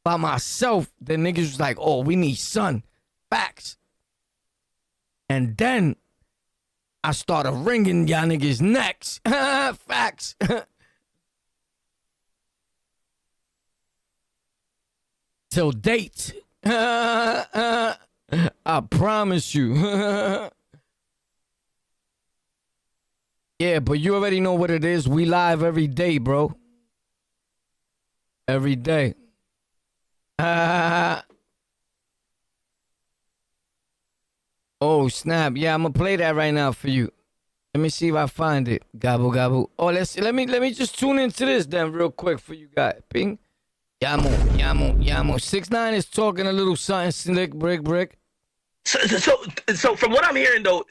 by myself that niggas was like, oh, we need son. Facts. And then I started wringing y'all niggas' necks. Facts. Till date. I promise you. Yeah, but you already know what it is. We live every day, bro. Every day. Oh, snap. Yeah, I'm going to play that right now for you. Let me see if I find it. Gobble, gobble. Oh, let me just tune into this then real quick for you guys. Ping. Yamo. 6ix9ine is talking a little something slick, brick. So from what I'm hearing, though,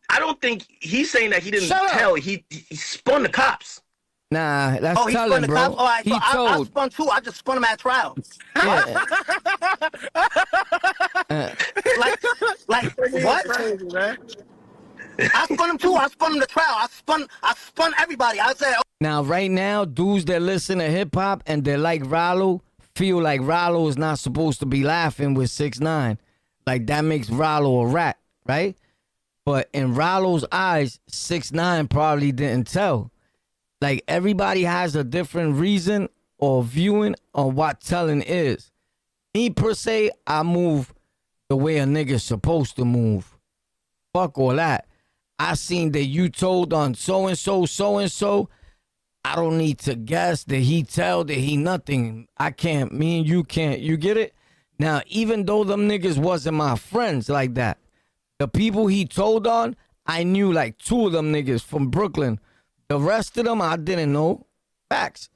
I don't think he's saying that he didn't tell. He spun the cops. Nah, that's he telling, spun the bro. cops? All right, He so told. I spun too. I just spun him at trial. Yeah. like what? Crazy, man. I spun him too. I spun him to trial. I spun everybody. I said. Now, right now, dudes that listen to hip hop and they like Rollo feel like Rollo is not supposed to be laughing with 6ix9ine. Like that makes Rollo a rat, right? But in Rollo's eyes, 6ix9ine probably didn't tell. Like everybody has a different reason or viewing on what telling is. Me per se, I move the way a nigga's supposed to move. Fuck all that. I seen that you told on so-and-so. I don't need to guess that he tell that he nothing. I can't, me and you can't. You get it? Now, even though them niggas wasn't my friends like that, the people he told on, I knew like 2 of them niggas from Brooklyn. The rest of them, I didn't know. Facts.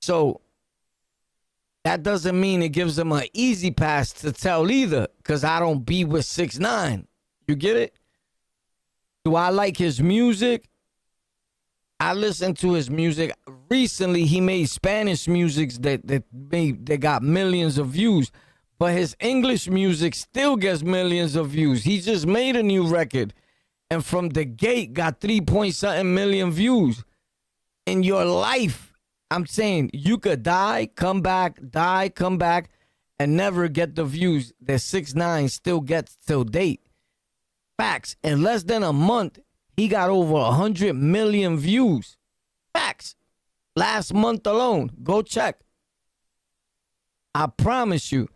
So, that doesn't mean it gives them an easy pass to tell either, because I don't be with 6ix9ine. You get it? Do I like his music? I listened to his music. Recently, he made Spanish music that got millions of views. But his English music still gets millions of views. He just made a new record. And from the gate, got 3-point-something million views. In your life, I'm saying, you could die, come back, and never get the views that 6ix9ine still gets till date. Facts. In less than a month, he got over 100 million views. Facts. Last month alone. Go check. I promise you.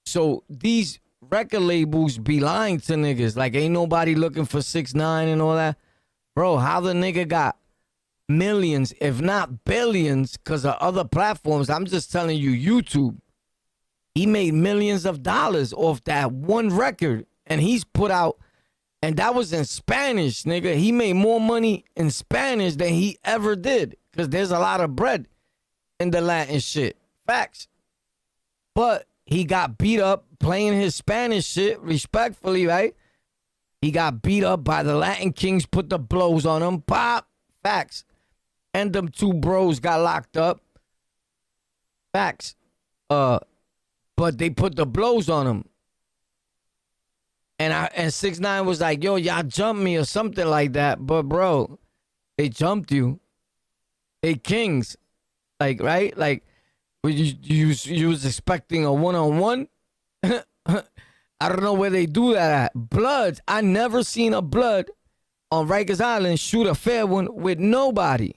So these record labels be lying to niggas. Like, ain't nobody looking for 6ix9ine and all that. Bro, how the nigga got millions, if not billions, because of other platforms. I'm just telling you, YouTube. He made millions of dollars off that one record. And he's put out, and that was in Spanish, nigga. He made more money in Spanish than he ever did. Because there's a lot of bread in the Latin shit. Facts. But he got beat up playing his Spanish shit, respectfully, right? He got beat up by the Latin Kings, put the blows on him. Pop. Facts. And them two bros got locked up. Facts. But they put the blows on him. And 6ix9ine was like, yo, y'all jumped me or something like that. But, bro, they jumped you. They kings. Like, right? Like, you was expecting a one-on-one? I don't know where they do that at. Bloods. I never seen a blood on Rikers Island shoot a fair one with nobody.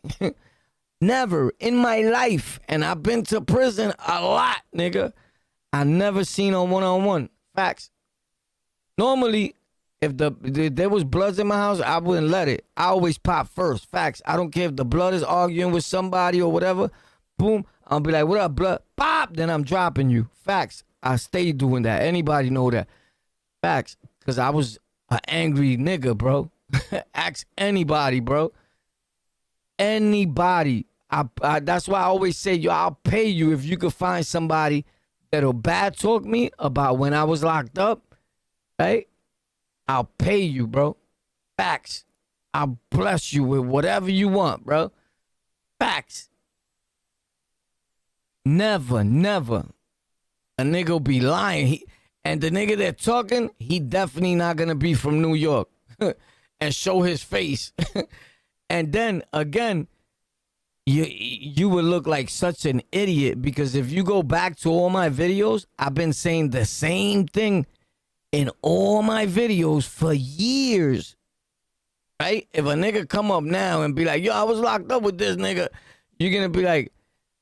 Never in my life. And I've been to prison a lot, nigga. I never seen a one-on-one. Facts. Normally, if there was bloods in my house, I wouldn't let it. I always pop first. Facts. I don't care if the blood is arguing with somebody or whatever. Boom. I'll be like, what up, blood? Pop. Then I'm dropping you. Facts. I stay doing that. Anybody know that? Facts. Because I was an angry nigga, bro. Ask anybody, bro. Anybody. That's why I always say, yo, I'll pay you if you could find somebody that'll bad talk me about when I was locked up. Right? I'll pay you, bro. Facts. I'll bless you with whatever you want, bro. Facts. Never. A nigga will be lying. And the nigga that talking, he definitely not going to be from New York and show his face. And then, again, you would look like such an idiot because if you go back to all my videos, I've been saying the same thing in all my videos for years, right? If a nigga come up now and be like, yo, I was locked up with this nigga, you're going to be like,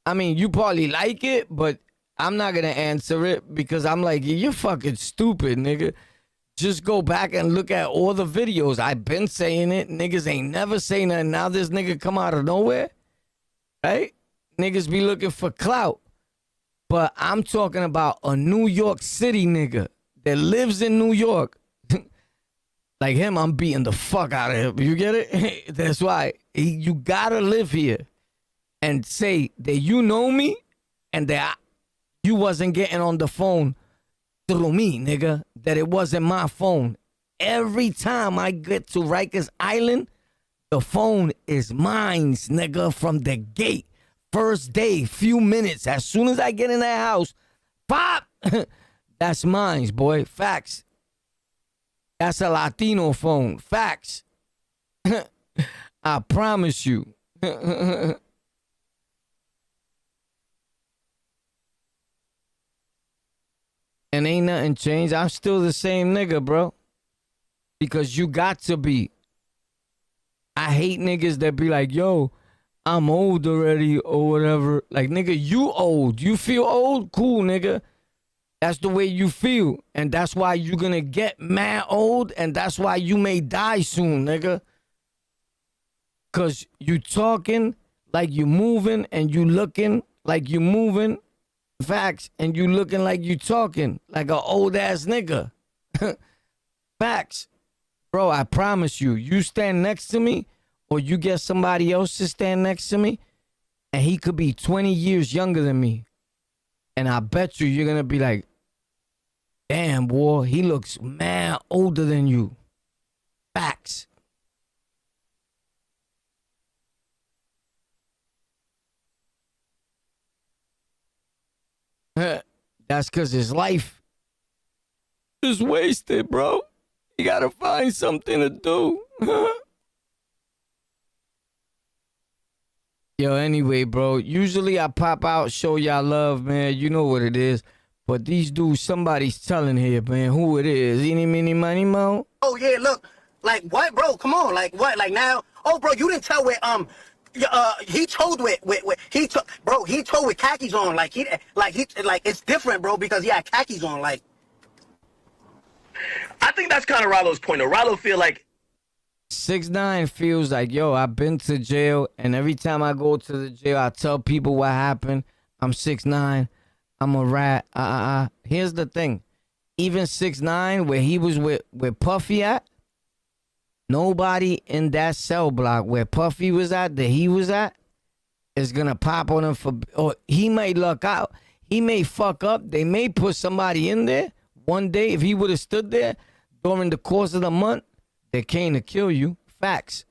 I mean, you probably like it, but I'm not going to answer it because I'm like, you're fucking stupid, nigga. Just go back and look at all the videos. I've been saying it. Niggas ain't never saying that. Now this nigga come out of nowhere, right? Niggas be looking for clout. But I'm talking about a New York City nigga that lives in New York. Like him, I'm beating the fuck out of him. You get it? That's why you gotta live here and say that you know me and that you wasn't getting on the phone through me, nigga. That it wasn't my phone. Every time I get to Rikers Island, the phone is mine, nigga, from the gate. First day, few minutes. As soon as I get in that house, pop! That's mine, boy. Facts. That's a Latino phone. Facts. I promise you. And ain't nothing changed. I'm still the same nigga, bro. Because you got to be. I hate niggas that be like, yo, I'm old already or whatever. Like, nigga, you old. You feel old? Cool, nigga. That's the way you feel. And that's why you're going to get mad old. And that's why you may die soon, nigga. Because you talking like you moving and you looking like you moving. Facts. And you looking like you talking like an old ass nigga. Facts. Bro, I promise you, you stand next to me or you get somebody else to stand next to me and he could be 20 years younger than me. And I bet you're going to be like, damn, boy, he looks mad older than you. Facts. That's because his life is wasted, bro. You got to find something to do. Yo, anyway, bro, usually I pop out, show y'all love, man. You know what it is. But these dudes, somebody's telling here, man, who it is. Eeny, meeny, miny, mo. Oh, yeah, look. Like, what, bro? Come on. Like, what? Like, now? Oh, bro, you didn't tell where, he told he told with khakis on. Like, it's different, bro, because he had khakis on. Like, I think that's kind of Rollo's point. Rollo feel like 6ix9ine feels like, yo, I've been to jail, and every time I go to the jail, I tell people what happened. I'm 6ix9ine. I'm a rat. Here's the thing. Even 6ix9ine, where he was with Puffy at, nobody in that cell block where Puffy was at, that he was at, is gonna pop on him or he may luck out. He may fuck up. They may put somebody in there one day. If he would have stood there during the course of the month, they came to kill you. Facts.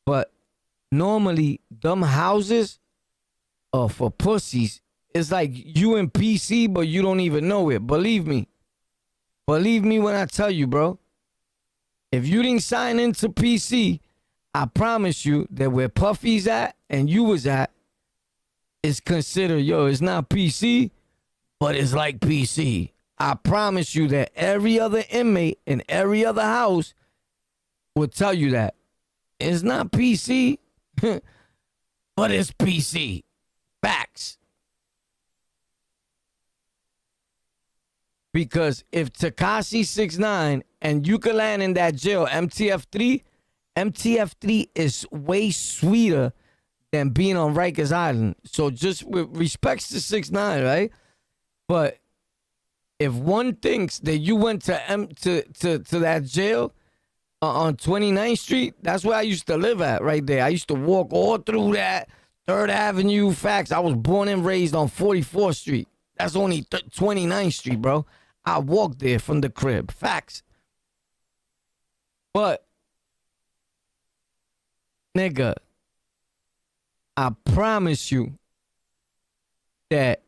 But normally, them houses are for pussies. It's like you in PC, but you don't even know it. Believe me. Believe me when I tell you, bro. If you didn't sign into PC, I promise you that where Puffy's at and you was at is considered, yo, it's not PC, but it's like PC. I promise you that every other inmate in every other house will tell you that. It's not PC, but it's PC. Facts. Because if Tekashi 6ix9ine and you can land in that jail, MTF3 is way sweeter than being on Rikers Island. So just with respects to 6ix9ine, right? But if one thinks that you went to that jail on 29th Street, that's where I used to live at, right there. I used to walk all through that 3rd Avenue. Facts. I was born and raised on 44th Street. That's only 29th Street, bro. I walked there from the crib. Facts. But, nigga, I promise you that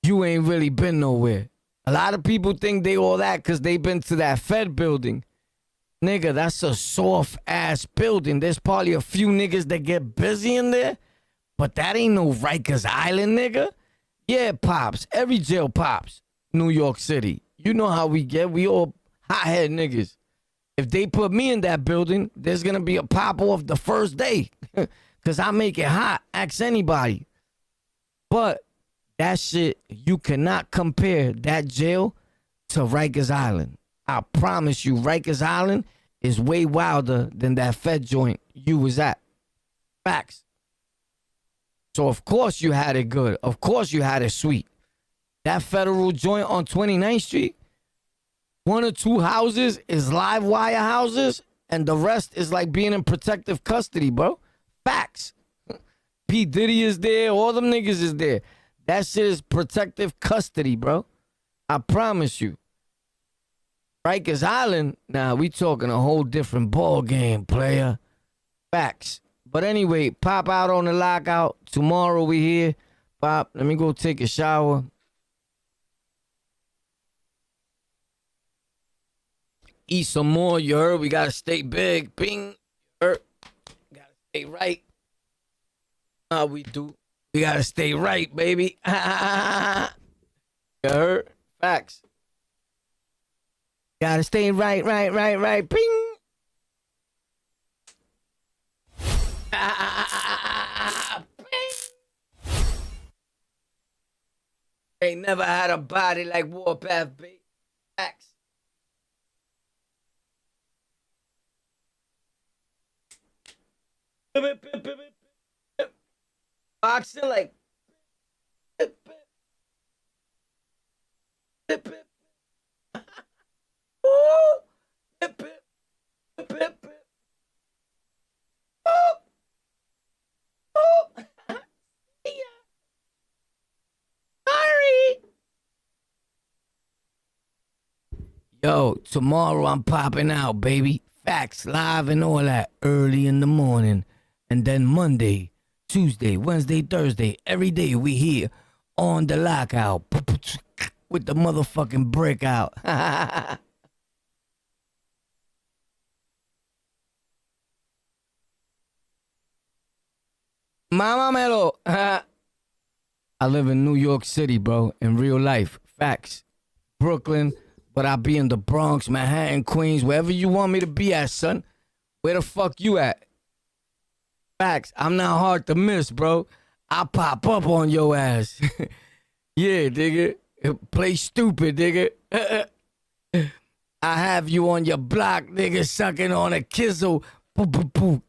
you ain't really been nowhere. A lot of people think they all that because they been to that Fed building. Nigga, that's a soft-ass building. There's probably a few niggas that get busy in there, but that ain't no Rikers Island, nigga. Yeah, pops. Every jail pops. New York City. You know how we get. We all hot-head niggas. If they put me in that building, there's going to be a pop-off the first day because I make it hot. Ask anybody. But that shit, you cannot compare that jail to Rikers Island. I promise you, Rikers Island is way wilder than that Fed joint you was at. Facts. So, of course, you had it good. Of course, you had it sweet. That federal joint on 29th Street, 1 or 2 houses is live wire houses, and the rest is like being in protective custody, bro. Facts. P. Diddy is there. All them niggas is there. That shit is protective custody, bro. I promise you. Rikers Island, nah, we talking a whole different ball game, player. Facts. But anyway, pop out on the lockout. Tomorrow we here. Pop, let me go take a shower. Eat some more, you heard? We gotta stay big. Bing. You heard? Gotta stay right. How we do. We gotta stay right, baby. You heard? Facts. Gotta stay right. Bing. Ain't never had a body like Warpath, baby. Facts. Boxing like Yo, tomorrow I'm popping out, baby. Facts, live and all that, early in the morning. And then Monday, Tuesday, Wednesday, Thursday, every day we here on the lockout with the motherfucking brick out. Mama Melo. I live in New York City, bro, in real life. Facts. Brooklyn, but I be in the Bronx, Manhattan, Queens, wherever you want me to be at, son. Where the fuck you at? Facts. I'm not hard to miss, bro. I pop up on your ass. Yeah, nigga. Play stupid, nigga. I have you on your block, nigga, sucking on a kizzle. Boo, boo, boo.